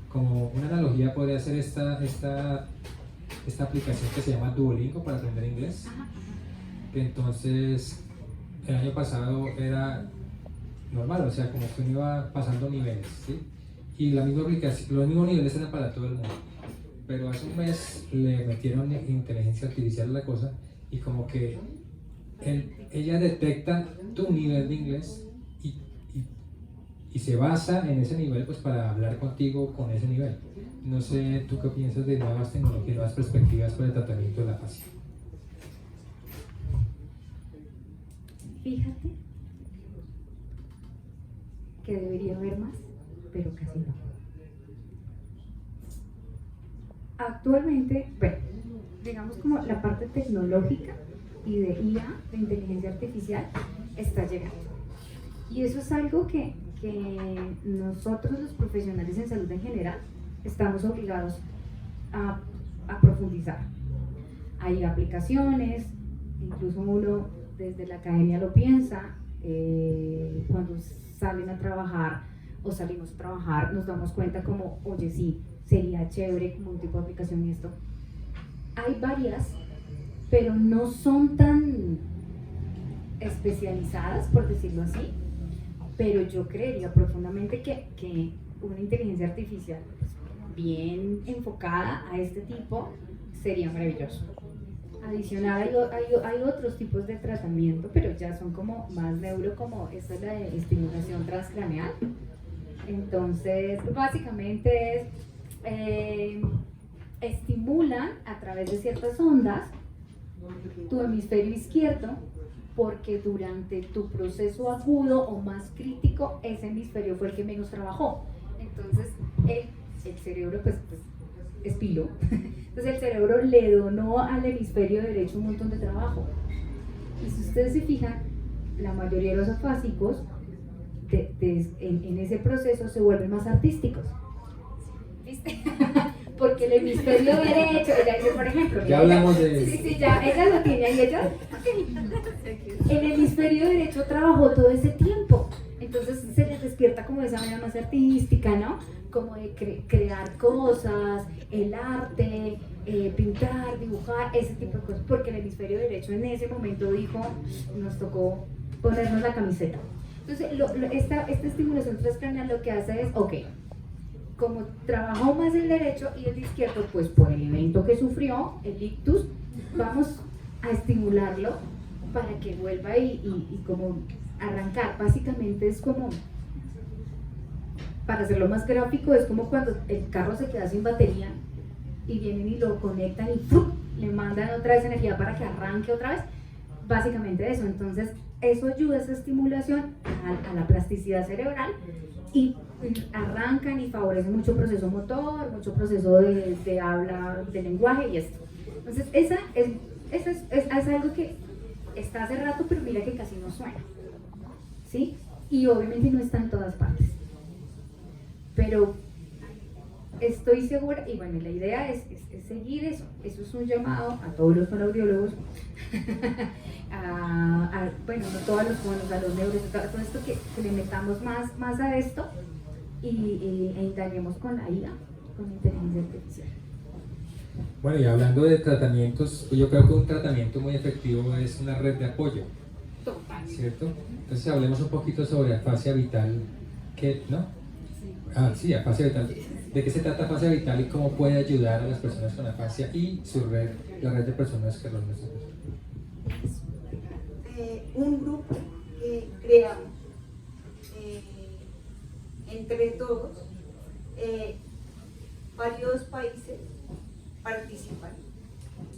como una analogía podría ser esta aplicación que se llama Duolingo para aprender inglés, que entonces el año pasado era normal, o sea, como que uno iba pasando niveles, ¿sí? Y la misma aplicación, los mismos niveles eran para todo el mundo, pero hace un mes le metieron inteligencia artificial a la cosa y como que ella detecta tu nivel de inglés y se basa en ese nivel pues para hablar contigo con ese nivel. No sé, ¿tú qué piensas de nuevas tecnologías, nuevas perspectivas para el tratamiento de la afasia? Fíjate que debería haber más, pero casi no. Actualmente, bueno, digamos como la parte tecnológica y de IA, de inteligencia artificial, está llegando. Y eso es algo que nosotros los profesionales en salud en general estamos obligados a profundizar. Hay aplicaciones, incluso uno desde la academia lo piensa, cuando salen a trabajar o salimos a trabajar, nos damos cuenta como, oye, sí, sería chévere como un tipo de aplicación y esto. Hay varias, pero no son tan especializadas, por decirlo así, pero yo creería profundamente que una inteligencia artificial bien enfocada a este tipo sería maravilloso. Adicional, hay otros tipos de tratamiento, pero ya son como más neuro, como esta es la de estimulación transcraneal. Entonces, básicamente estimulan a través de ciertas ondas tu hemisferio izquierdo, porque durante tu proceso agudo o más crítico, ese hemisferio fue el que menos trabajó. Entonces, el cerebro pues es pilo. Entonces el cerebro le donó al hemisferio derecho un montón de trabajo. Y si ustedes se fijan, la mayoría de los afásicos en ese proceso se vuelven más artísticos. ¿Viste? Porque el hemisferio derecho, ella dice, por ejemplo, Ya hablamos de sí, sí, ya, ella lo tiene ahí, ella. El hemisferio derecho trabajó todo ese tiempo. Entonces se les despierta como de esa manera más artística, ¿no? Como de crear cosas, el arte, pintar, dibujar, ese tipo de cosas, porque el hemisferio derecho en ese momento dijo, nos tocó ponernos la camiseta. Entonces, esta estimulación transcraneal lo que hace es, ok, como trabajó más el derecho y el izquierdo, pues por el evento que sufrió, el ictus, vamos a estimularlo para que vuelva y como arrancar. Básicamente es como, para hacerlo más gráfico, es como cuando el carro se queda sin batería y vienen y lo conectan y ¡pum!, le mandan otra vez energía para que arranque otra vez. Básicamente eso. Entonces eso ayuda, esa estimulación a la plasticidad cerebral, y arrancan y favorecen mucho proceso motor, mucho proceso de habla, de lenguaje y esto. Entonces esa es algo que está hace rato, pero mira que casi no suena, ¿sí? Y obviamente no está en todas partes, pero estoy segura, y bueno, la idea es seguir eso. Eso es un llamado a todos los fonoaudiólogos, bueno, no todos los fonos, a los neuros, todo esto, que le metamos más a esto e indaguemos con la IA, con la inteligencia artificial. Bueno, y hablando de tratamientos, yo creo que un tratamiento muy efectivo es una red de apoyo, ¿cierto? Entonces hablemos un poquito sobre afasia vital, ¿no? Sí, afasia vital. ¿De qué se trata afasia vital y cómo puede ayudar a las personas con afasia y su red, la red de personas que los necesitan? Un grupo que creamos entre todos, varios países participan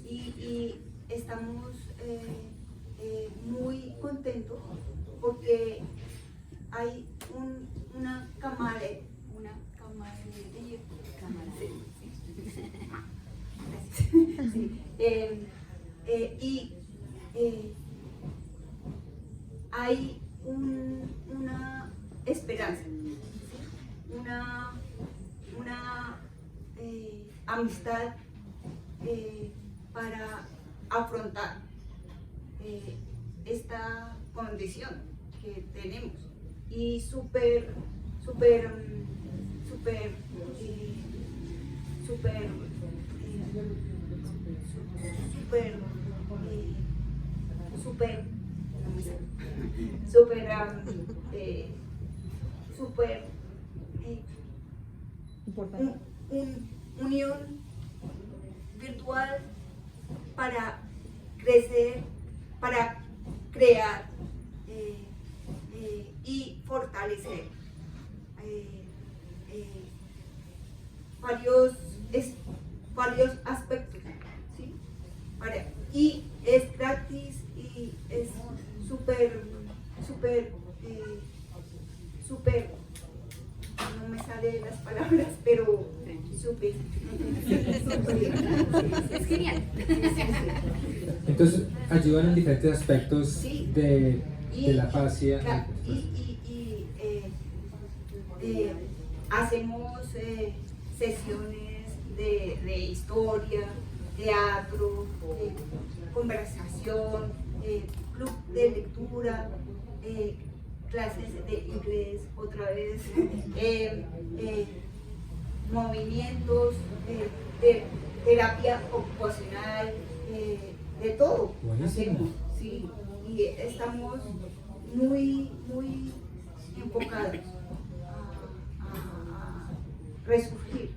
y estamos muy contentos porque hay una cámara hay una esperanza, una amistad para afrontar esta condición que tenemos, y súper unión virtual para crecer, para crear y fortalecer varios aspectos, ¿sí? Y es gratis y es súper, no me salen las palabras, pero súper. Es genial. Entonces ayudan en diferentes aspectos, Sí. de la afasia. Hacemos sesiones de historia, teatro, conversación, club de lectura, clases de inglés, otra vez movimientos, de terapia ocupacional, de todo. Buenísimo. Hacemos, sí, y estamos muy enfocados a resurgir.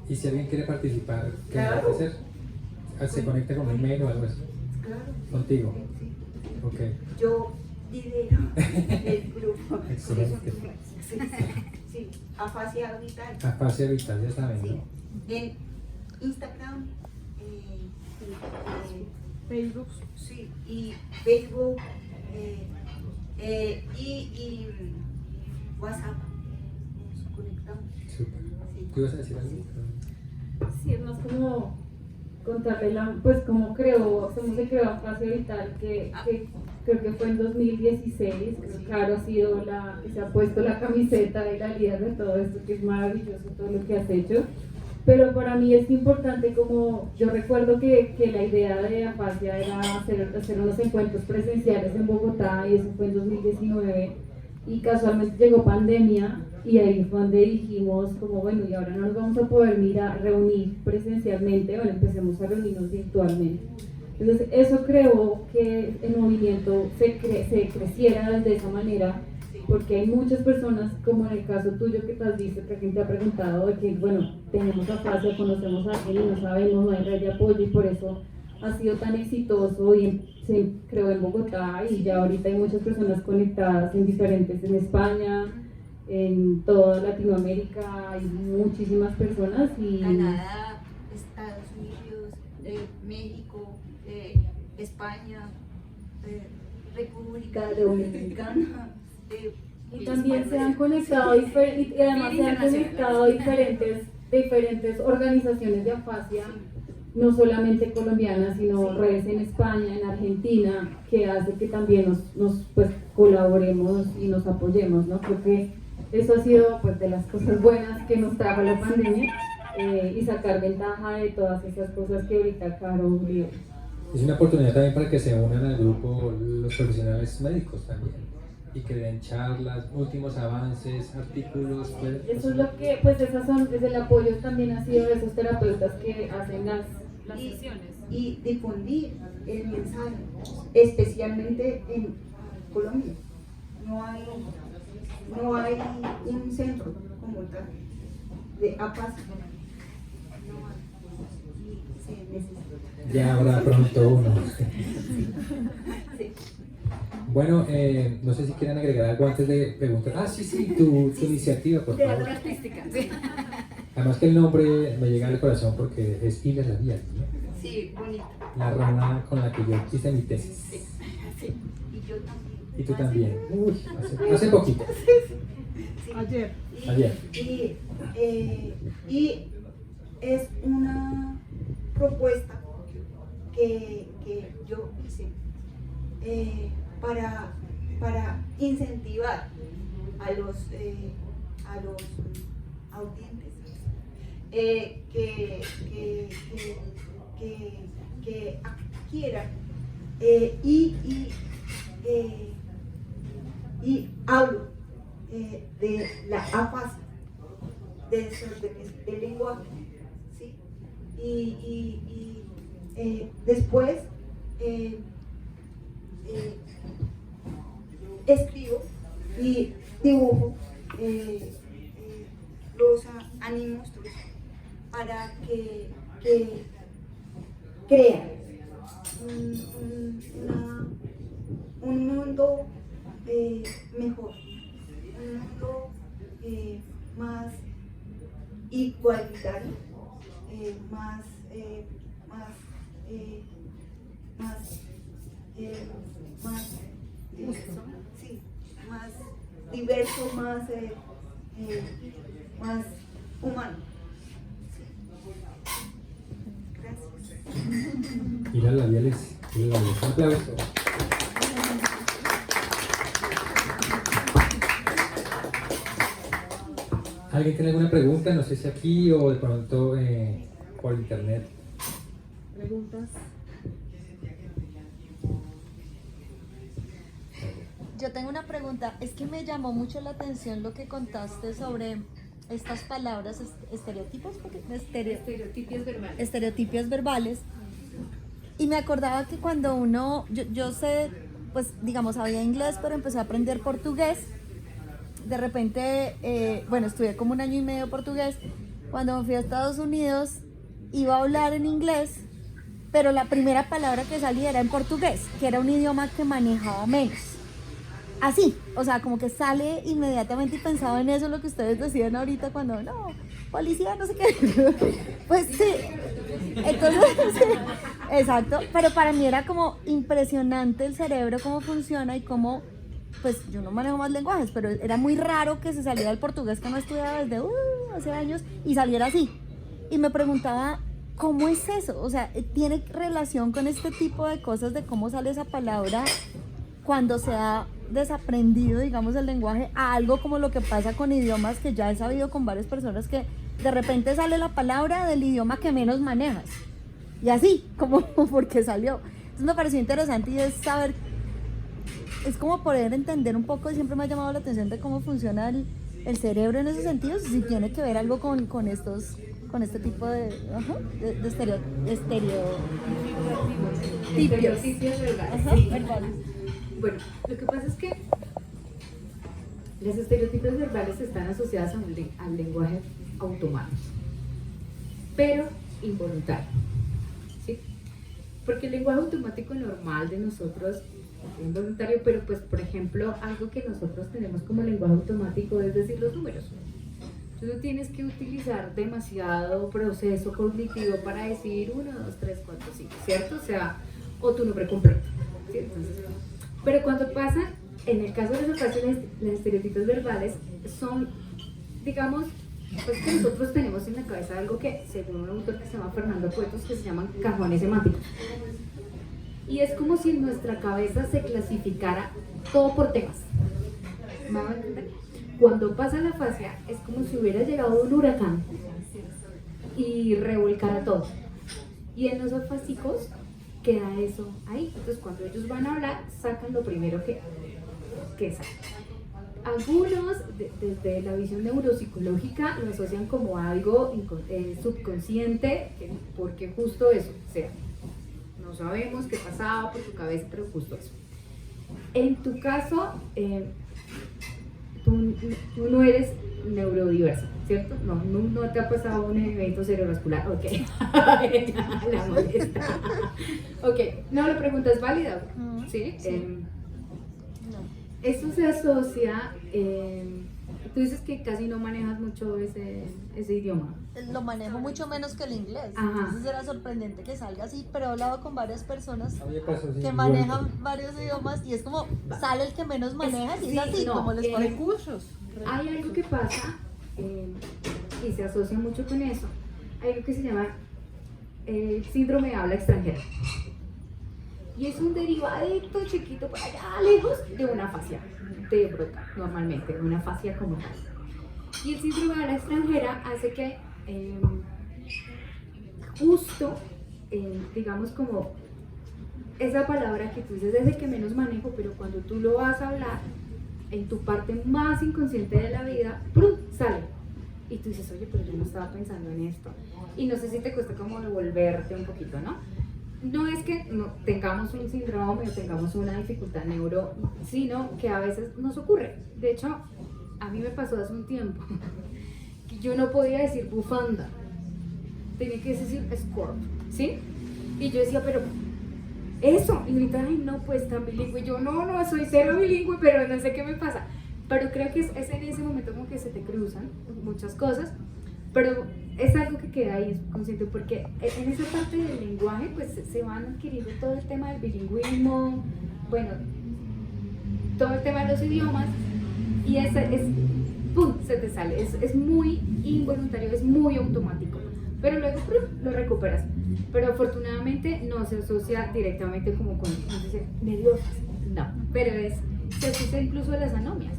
Y si alguien quiere participar, ¿qué Claro. debe hacer? ¿Se conecta con un mail o algo así? Claro. ¿Contigo? Sí. Ok. Yo lidero el grupo. Excelente. Sí, sí, afasia vital. Afasia vital, ya saben, Sí. ¿no? En Instagram, Facebook. sí, y Facebook, y WhatsApp. Nos conectamos. Súper. Sí. ¿Tú ibas a decir algo? Sí, es más como contarle pues cómo cómo se creó Afasia Vital, que creo que fue en 2016, creo que Caro ha sido que se ha puesto la camiseta y la líder de todo esto, que es maravilloso todo lo que has hecho. Pero para mí es importante, como yo recuerdo que la idea de Afasia era hacer unos encuentros presenciales en Bogotá, y eso fue en 2019, y casualmente llegó pandemia, y ahí fue donde dijimos como bueno, y ahora no nos vamos a poder reunir presencialmente, bueno, empecemos a reunirnos virtualmente. Entonces eso creó que el movimiento se creciera de esa manera, porque hay muchas personas, como en el caso tuyo que te has visto, que alguien te ha preguntado de que, bueno, tenemos Afasia, conocemos a alguien y no sabemos, no hay red de apoyo, y por eso ha sido tan exitoso y se creó en Bogotá, y ya ahorita hay muchas personas conectadas en España, en toda Latinoamérica, hay muchísimas personas y Canadá, Estados Unidos, México, España, República Dominicana. Y también se han conectado y además se han conectado diferentes organizaciones de Afasia, no solamente colombianas, sino redes en España, en Argentina, que hace que también nos pues, colaboremos y nos apoyemos, ¿no? Creo que eso ha sido pues, de las cosas buenas que nos trajo la pandemia, y sacar ventaja de todas esas cosas que ahorita Caro vio. Es una oportunidad también para que se unan al grupo los profesionales médicos también, y que den charlas, últimos avances, artículos. Pues, Eso es lo que, pues desde el apoyo también ha sido de esos terapeutas que hacen las sesiones. Y difundir el mensaje, especialmente en Colombia. No hay un centro como tal de Afasia. No hay. Y se necesita. Ya habrá pronto uno. Sí. Bueno, no sé si quieren agregar algo antes de preguntar. Ah, sí, tu iniciativa, por favor. artística, sí. Además que el nombre me llega al corazón porque es Hilda Labial, ¿no? Sí, bonito. La rana con la que yo hice mi tesis. Sí. Y yo también. Y tú también. Uy, hace poquito. Sí. Ayer. Ayer. Y es una propuesta que yo hice para incentivar a los audientes que adquieran y hablo de la afasia, de desórdenes del lenguaje, ¿sí? Y después escribo y dibujo los ánimos para que crean un mundo mejor, un mundo más igualitario, más sí, más diverso, más humano. Gracias. Hilda Labial. Un aplauso. ¿Alguien tiene alguna pregunta? No sé si aquí o de pronto por internet. Preguntas. yo tengo una pregunta. Es que me llamó mucho la atención lo que contaste sobre estas palabras estereotipos, Estereotipias verbales. estereotipias verbales. Y me acordaba que cuando uno, yo sé, pues digamos, sabía inglés, pero empecé a aprender portugués. De repente, bueno, estudié como 1 año y medio portugués. Cuando me fui a Estados Unidos, iba a hablar en inglés, pero la primera palabra que salía era en portugués, que era un idioma que manejaba menos. Así, o sea, como que sale inmediatamente y pensaba en eso, lo que ustedes decían ahorita cuando, no, policía, no sé qué. Pues sí, entonces, sí, exacto, pero para mí era como impresionante el cerebro, cómo funciona y cómo, pues yo no manejo más lenguajes, pero era muy raro que se saliera el portugués que no estudiaba desde hace años y saliera así. Y me preguntaba, ¿cómo es eso? O sea, ¿tiene relación con este tipo de cosas de cómo sale esa palabra cuando se ha desaprendido, digamos, el lenguaje, a algo como lo que pasa con idiomas, que ya he sabido con varias personas que de repente sale la palabra del idioma que menos manejas? Y así, como porque salió. Entonces me pareció interesante y es saber, es como poder entender un poco, y siempre me ha llamado la atención de cómo funciona el cerebro en esos sentidos, si tiene que ver algo con este tipo de Estereotipias verbales. Ajá, Sí. verbales. Bueno, lo que pasa es que las estereotipias verbales están asociadas al lenguaje automático, pero involuntario, ¿sí? Porque el lenguaje automático normal de nosotros es involuntario, pero pues, por ejemplo, algo que nosotros tenemos como lenguaje automático es decir los números. Tú no tienes que utilizar demasiado proceso cognitivo para decir 1, 2, 3, 4, 5, ¿cierto? O sea, o tu nombre completo, ¿sí? Entonces, pero cuando pasa, en el caso de las ocasiones, las estereotipias verbales son, digamos, pues que nosotros tenemos en la cabeza algo que, según un autor que se llama Fernando Cuetos, que se llaman cajones semánticos. Y es como si en nuestra cabeza se clasificara todo por temas. ¿Me van a entender? Cuando pasa la fascia, es como si hubiera llegado un huracán y revolcara todo. Y en los afásicos queda eso ahí. Entonces, cuando ellos van a hablar, sacan lo primero que sacan. Algunos, desde la visión neuropsicológica, lo asocian como algo subconsciente, porque justo eso, o sea, no sabemos qué pasaba por tu cabeza, pero justo eso. En tu caso, tú no eres neurodiversa, ¿cierto? No te ha pasado un evento cerebrovascular, ok. Ya la molesta. Ok, no, la pregunta es válida, ¿sí? Eso se asocia, tú dices que casi no manejas mucho ese idioma. Lo manejo mucho menos que el inglés. Ajá. Entonces era sorprendente que salga así, pero he hablado con varias personas A mí me pasó así, que igual. manejan varios idiomas y es como sale el que menos manejas y es Sí, así, no, como les parece. Recursos. Hay algo que pasa y se asocia mucho con eso. Hay algo que se llama síndrome de habla extranjera. Y es un derivadito chiquito por allá lejos de una fascia de Broca, normalmente, de una fascia como tal. Y el síndrome de habla extranjera hace que justo, digamos como esa palabra que tú dices es el que menos manejo, pero cuando tú lo vas a hablar, en tu parte más inconsciente de la vida, ¡prum!, sale. Y tú dices, oye, pero yo no estaba pensando en esto. Y no sé si te cuesta como devolverte un poquito, ¿no? No es que no tengamos un síndrome o tengamos una dificultad neuro, sino que a veces nos ocurre. De hecho, a mí me pasó hace un tiempo que yo no podía decir bufanda, tenía que decir escort, ¿sí? Y yo decía, pero eso, y ahorita, ay, no, pues tan bilingüe. Yo no, soy cero bilingüe, pero no sé qué me pasa. Pero creo que es en ese momento como que se te cruzan muchas cosas, pero es algo que queda ahí consciente, porque en esa parte del lenguaje pues se van adquiriendo todo el tema del bilingüismo, bueno, todo el tema de los idiomas, y ¡pum!, se te sale, es muy involuntario, es muy automático, pero luego ¡pum!, lo recuperas. Pero afortunadamente no se asocia directamente como con, no sé, nerviosas, no, pero se asocia incluso a las anomias.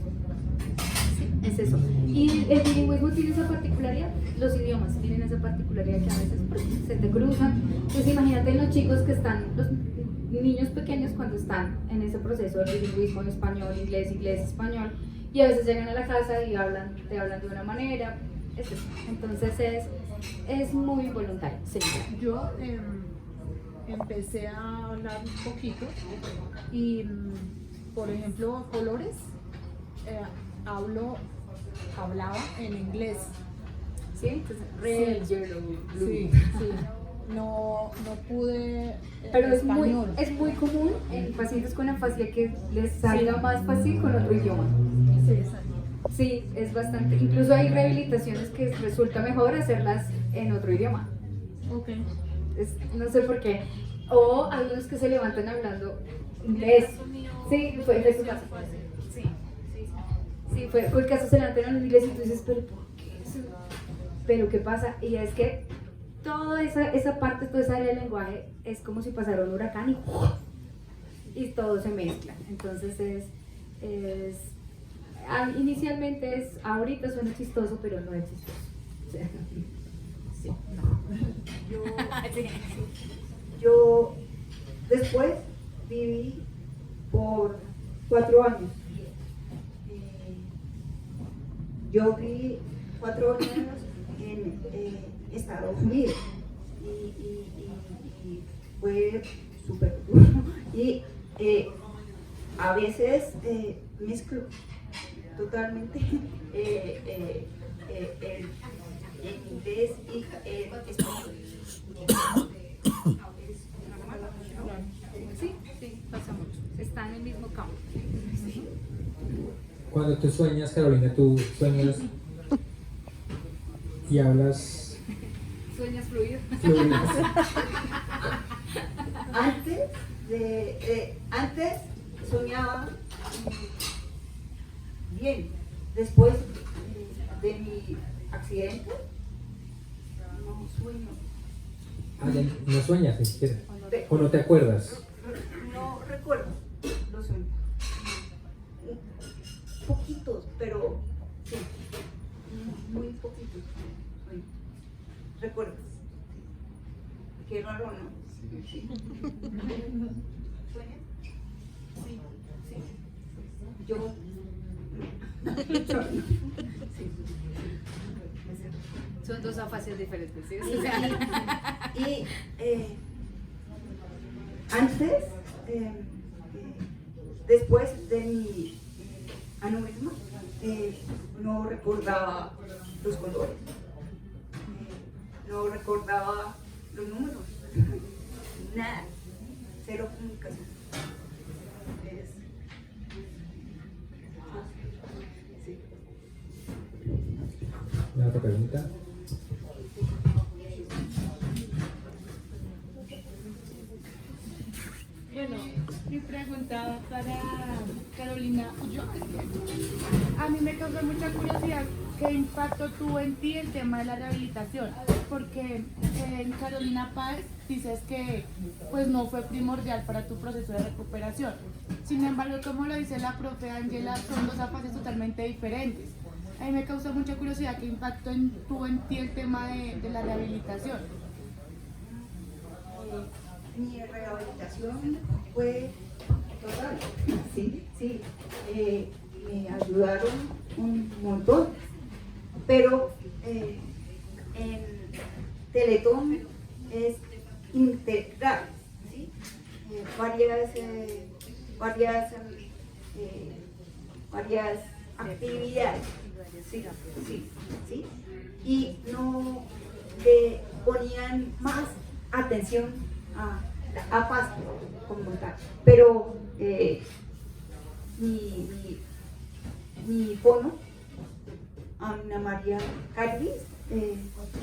Sí, es eso. Y el bilingüismo tiene esa particularidad, los idiomas tienen esa particularidad que a veces se te cruzan. Entonces imagínate los chicos que están, los niños pequeños cuando están en ese proceso de bilingüismo en español, inglés, inglés, español, y a veces llegan a la casa y te hablan de una manera, es eso. Entonces es muy voluntario, señora. Yo empecé a hablar un poquito y, por ejemplo, colores, hablaba en inglés. ¿Sí? Entonces, red, Sí. yellow, blue. Sí, sí. No pude Pero es muy español. común en pacientes con afasia que les salga más fácil con otro idioma. Sí, exacto. Sí, es bastante. Incluso hay rehabilitaciones que resulta mejor hacerlas en otro idioma. Ok. No sé por qué. O algunos que se levantan hablando inglés. Sí, fue eso caso. Sí, fue el caso, se levantan hablando inglés y tú dices, pero ¿por qué eso? Pero ¿qué pasa? Y es que toda esa parte, toda esa área del lenguaje es como si pasara un huracán y todo se mezcla. Entonces inicialmente ahorita suena chistoso, pero no es chistoso. O sea, sí. Yo después viví por 4 años. Yo viví 4 años en Estados Unidos y fue súper duro. Y a veces mezclo totalmente el inglés y el español. Sí, pasa mucho. Está en el mismo campo. Cuando tú sueñas, Carolina, tú sueñas y hablas ¿Sueñas fluido? fluido. Antes soñaba bien. Después de mi accidente, no sueño. Ah, ya no sueñas ni siquiera. O no te acuerdas. No recuerdo los sueños. Poquitos, pero sí. Muy poquitos sueños. ¿Recuerdas? Qué raro, ¿no? Sí. ¿Sueñas? Sí, sí. Yo. Sí. Son dos afasias diferentes, ¿sí? Y antes, después de mi aneurisma, no recordaba los colores, no recordaba los números, nada, cero comunicación. Sí. ¿Una otra pregunta? Bueno, mi pregunta para Carolina. A mí me causó mucha curiosidad qué impacto tuvo en ti el tema de la rehabilitación, porque en Carolina Páez dices que pues no fue primordial para tu proceso de recuperación. Sin embargo, como lo dice la profe Ángela, son dos fases totalmente diferentes. A mí me causó mucha curiosidad qué impacto tuvo en ti el tema de la rehabilitación. Mi rehabilitación fue total, sí, me ayudaron un montón, pero en Teletón es integral, ¿sí? Varias actividades, sí, y no le ponían más atención a paz como tal, pero mi fono, Ana María Calvis,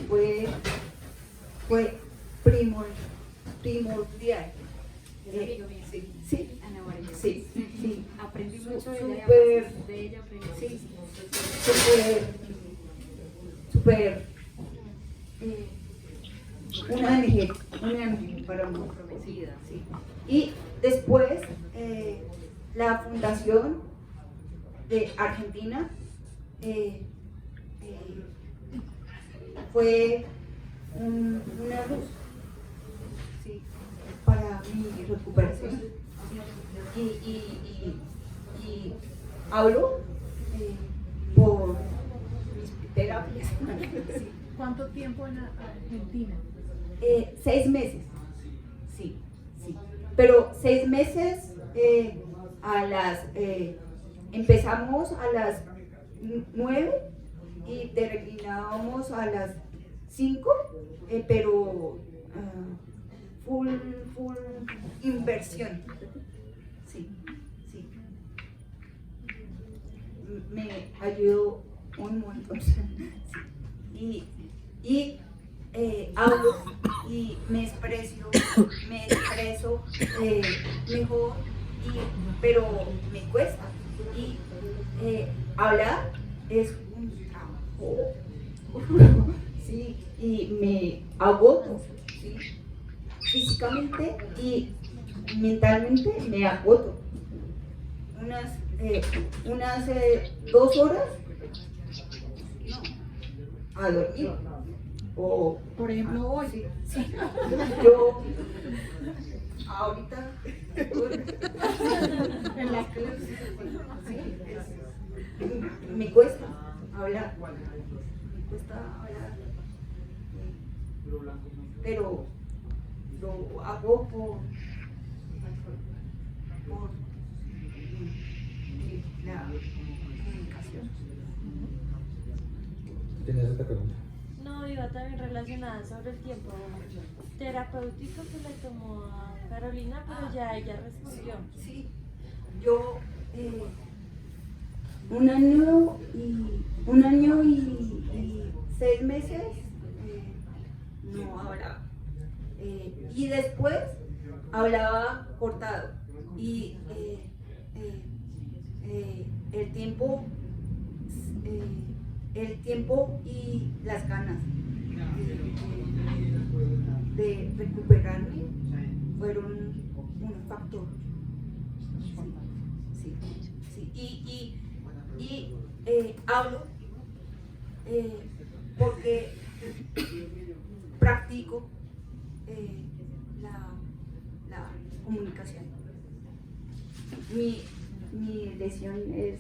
fue primordial. Sí, Ana María. sí. Aprendí mucho de ella, aprendí. Sí, súper, una ángel para mí. Sí. Y después, la fundación de Argentina fue una luz, sí, para mi recuperación. Y hablo por mis terapias. Sí. ¿Cuánto tiempo en Argentina? 6 meses, sí. Pero 6 meses empezamos a las 9 y terminábamos a las 5, pero full inversión. Sí. Me ayudó un montón. Sí. Y hablo y me expreso mejor, pero me cuesta. Y hablar es un trabajo. Sí, y me agoto, ¿sí? Físicamente y mentalmente me agoto. Unas 2 horas a dormir. O, Por ejemplo, hoy. sí. Yo ahorita En las clases. me cuesta hablar. Pero lo hago por la comunicación. ¿Tienes otra pregunta? No, iba también relacionada sobre el tiempo terapéutico que le tomó a Carolina, pero ya ella respondió. Sí, yo 1 año y 6 meses no hablaba. Y después hablaba cortado. Y el tiempo y las ganas de recuperarme fueron un factor. Sí. Y hablo porque practico la comunicación. Mi lesión es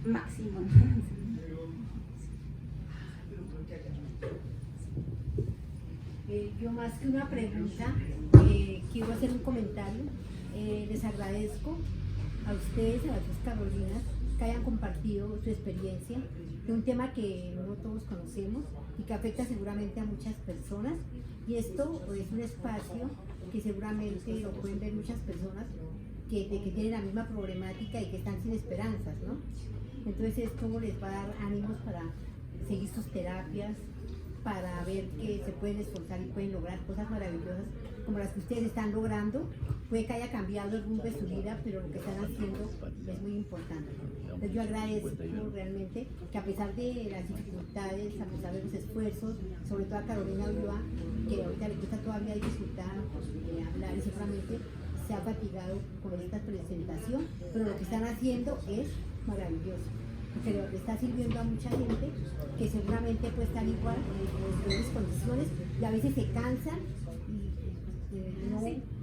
máxima. Yo más que una pregunta, quiero hacer un comentario. Les agradezco a ustedes, a las dos Carolinas, que hayan compartido su experiencia de un tema que no todos conocemos y que afecta seguramente a muchas personas. Y esto es un espacio que seguramente lo pueden ver muchas personas que tienen la misma problemática y que están sin esperanzas, ¿no? Entonces esto les va a dar ánimos para seguir sus terapias, para ver que se pueden esforzar y pueden lograr cosas maravillosas como las que ustedes están logrando. Puede que haya cambiado el rumbo de su vida, pero lo que están haciendo es muy importante. Entonces yo agradezco realmente que a pesar de las dificultades, a pesar de los esfuerzos, sobre todo a Carolina Ulloa, que ahorita le cuesta todavía disfrutar, hablar y seguramente se ha fatigado con esta presentación, pero lo que están haciendo es maravilloso, porque le está sirviendo a mucha gente que seguramente puede estar igual en peores condiciones y a veces se cansan y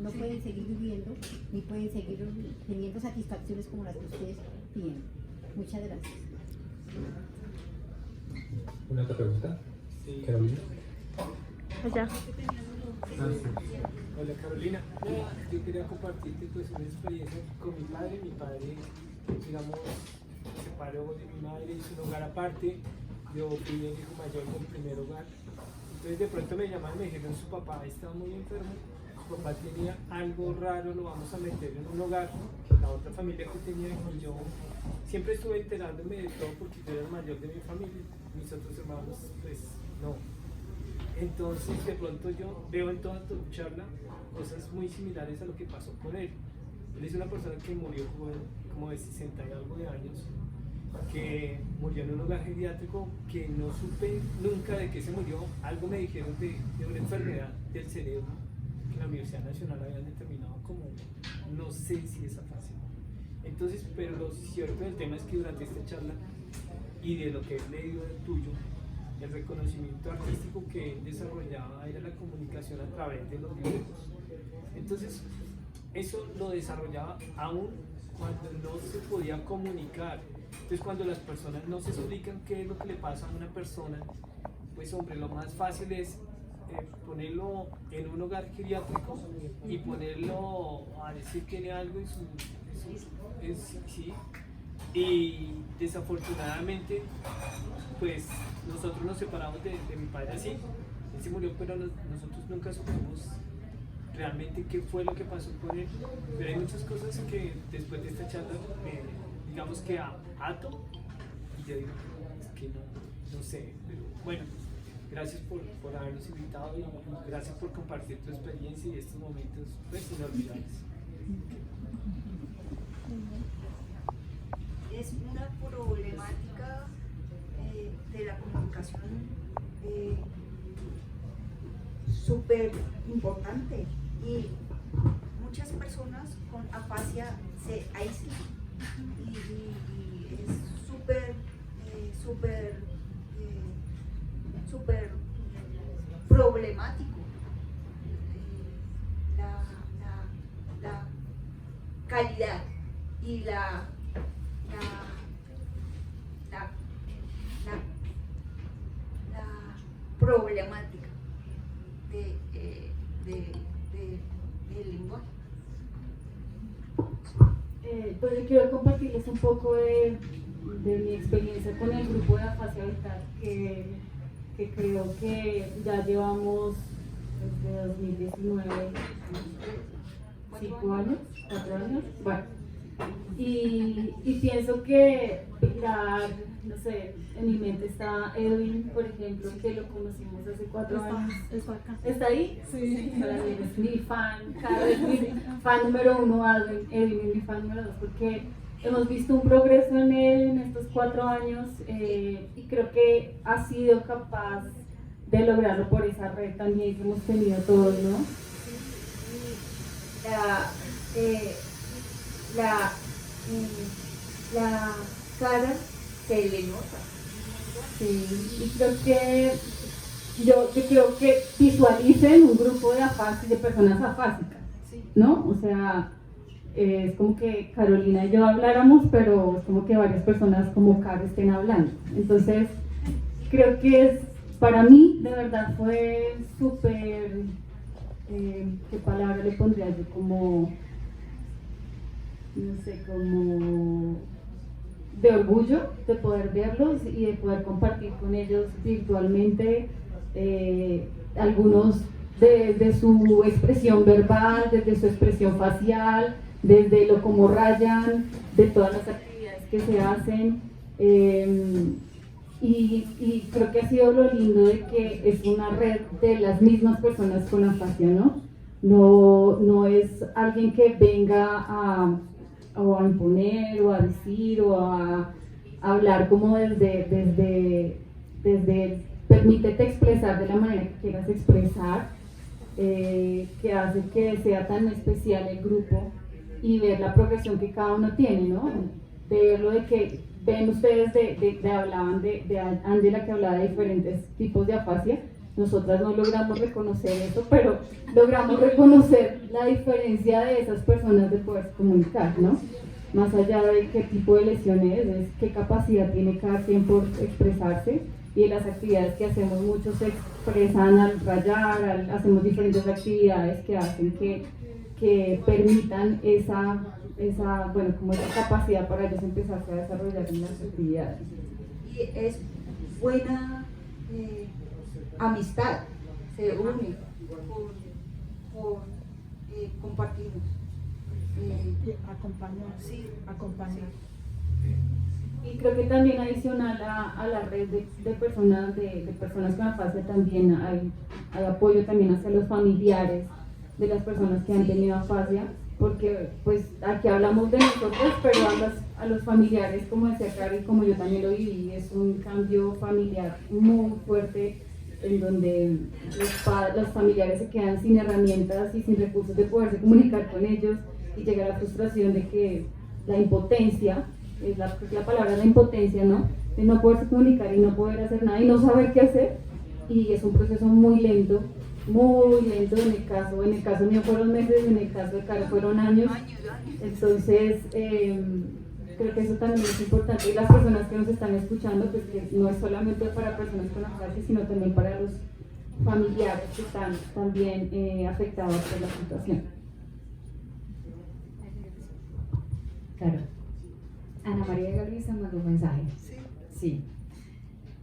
no pueden seguir viviendo ni pueden seguir teniendo satisfacciones como las que ustedes tienen. Muchas gracias. ¿Una otra pregunta? Carolina. Allá. Hola Carolina, yo quería compartirte pues una experiencia con mi padre. Mi padre, digamos, se separó de mi madre, hizo un hogar aparte. Yo fui el hijo mayor del primer hogar. Entonces de pronto me llamaron y me dijeron su papá estaba muy enfermo, su papá tenía algo raro, lo vamos a meter en un hogar. La otra familia que tenía, y yo siempre estuve enterándome de todo porque yo era el mayor de mi familia. Mis otros hermanos pues no. Entonces de pronto yo veo en toda tu charla cosas muy similares a lo que pasó con él. Él es una persona que murió como de 60 y algo de años, que murió en un hogar geriátrico, que no supe nunca de qué se murió. Algo me dijeron de una enfermedad del cerebro que en la Universidad Nacional habían determinado como, no sé si es fácil. Entonces, pero lo cierto del tema es que durante esta charla y de lo que he leído del tuyo, el reconocimiento artístico que él desarrollaba era la comunicación a través de los dibujos. Entonces, eso lo desarrollaba aún cuando no se podía comunicar. Entonces, cuando las personas no se explican qué es lo que le pasa a una persona, pues hombre, lo más fácil es ponerlo en un hogar geriátrico y ponerlo a decir que tiene algo en sí. Y desafortunadamente, pues nosotros nos separamos de mi padre así. Él se murió, pero nosotros nunca supimos realmente qué fue lo que pasó con él. Pero hay muchas cosas que después de esta charla, digamos que ato, y yo digo, es que no sé, pero bueno. Gracias por habernos invitado y gracias por compartir tu experiencia y estos momentos pues inolvidables. Es una problemática de la comunicación súper importante y muchas personas con afasia se aíslan y es súper problemático la calidad y la problemática del lenguaje. Pues yo quiero compartirles un poco de mi experiencia con el grupo de afasia vital que creo que ya llevamos desde 2019, 5 años, 4 años, bueno, y pienso que Pilar, no sé, en mi mente está Edwin, por ejemplo, que lo conocimos hace 4 años. ¿Está ahí? Sí. Para mí es mi fan, cada vez mi fan número 1, Edwin es mi fan número 2, porque hemos visto un progreso en él en estos 4 años y creo que ha sido capaz de lograrlo por esa red también que hemos tenido todos, ¿no? La cara se le nota. Sí, y creo que yo creo que visualicen un grupo de personas afásicas, ¿no? O sea, es como que Carolina y yo habláramos, pero es como que varias personas como Caro estén hablando. Entonces, creo que para mí, de verdad, fue súper, ¿qué palabra le pondría yo? Como, no sé, como de orgullo de poder verlos y de poder compartir con ellos virtualmente algunos de su expresión verbal, desde su expresión facial, desde lo como rayan, de todas las actividades que se hacen. Y creo que ha sido lo lindo de que es una red de las mismas personas con afasia, ¿no? No es alguien que venga a imponer o a decir o a hablar como desde permítete expresar de la manera que quieras expresar, que hace que sea tan especial el grupo y ver la progresión que cada uno tiene, ¿no? De verlo de que ven ustedes hablaban de Ángela, que hablaba de diferentes tipos de afasia. Nosotras no logramos reconocer eso, pero logramos reconocer la diferencia de esas personas de poder comunicar, ¿no? Más allá de qué tipo de lesiones es qué capacidad tiene cada quien por expresarse, y en las actividades que hacemos muchos se expresan al rayar, hacemos diferentes actividades que hacen que permitan esa capacidad para ellos empezarse a desarrollar en las actividades. Y es buena amistad, se une por compartimos. Acompañar. Sí, acompañar. Y creo que también adicional a la red de personas con afasia también hay apoyo también hacia los familiares de las personas que han tenido afasia, porque pues aquí hablamos de nosotros, pero a los familiares, como decía Cari, como yo también lo viví, es un cambio familiar muy fuerte en donde los familiares se quedan sin herramientas y sin recursos de poderse comunicar con ellos, y llega la frustración de que la impotencia, es la palabra la impotencia, ¿no? De no poderse comunicar y no poder hacer nada y no saber qué hacer, y es un proceso muy lento, en el caso mío fueron meses, en el caso de Caro fueron años, entonces creo que eso también es importante, y las personas que nos están escuchando, pues que no es solamente para personas con afasia, sino también para los familiares que están también afectados por la situación. Claro. Ana María Galvis mandó un mensaje. Sí.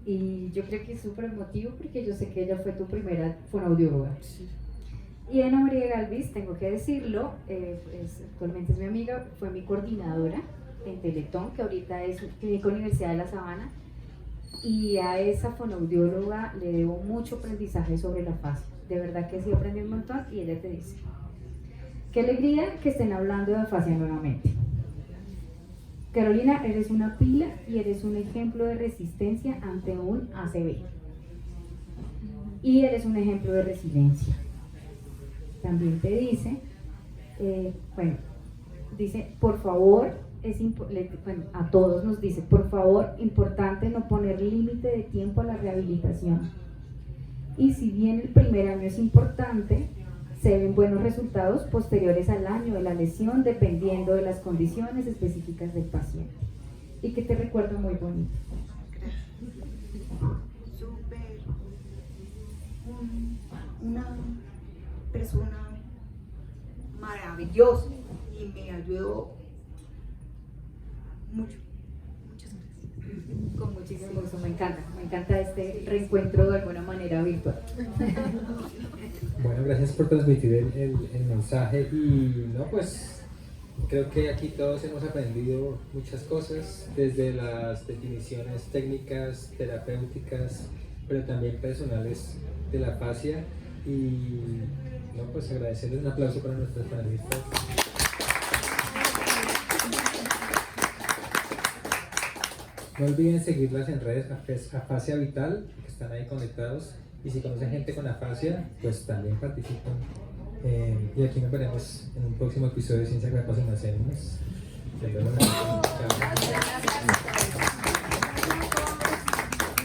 Y yo creo que es súper emotivo porque yo sé que ella fue tu primera fonoaudióloga. Y Ana María Galvis, tengo que decirlo, pues, actualmente es mi amiga, fue mi coordinadora en Teletón, que ahorita es Clínica Universidad de La Sabana, y a esa fonoaudióloga le debo mucho aprendizaje sobre la afasia. De verdad que sí aprendí un montón, y ella te dice: qué alegría que estén hablando de afasia nuevamente. Carolina, eres una pila y eres un ejemplo de resistencia ante un ACV. Y eres un ejemplo de resiliencia. También te dice, dice, por favor, a todos nos dice, por favor, importante no poner límite de tiempo a la rehabilitación. Y si bien el primer año es importante, se ven buenos resultados posteriores al año de la lesión dependiendo de las condiciones específicas del paciente. Y que te recuerdo muy bonito. Súper. Una persona maravillosa y me ayudó mucho. Muchas gracias. Con muchísimo gusto, me encanta este reencuentro de alguna manera virtual. Bueno, gracias por transmitir el mensaje y no, pues creo que aquí todos hemos aprendido muchas cosas, desde las definiciones técnicas, terapéuticas, pero también personales de la afasia, y no, pues agradecerles, un aplauso para nuestros panelistas. No olviden seguirlas en redes, Afasia Vital, que están ahí conectados. Y si conocen gente con afasia, pues también participan. Y aquí nos veremos en un próximo episodio de Ciencia que me pasa en las Células. Chao.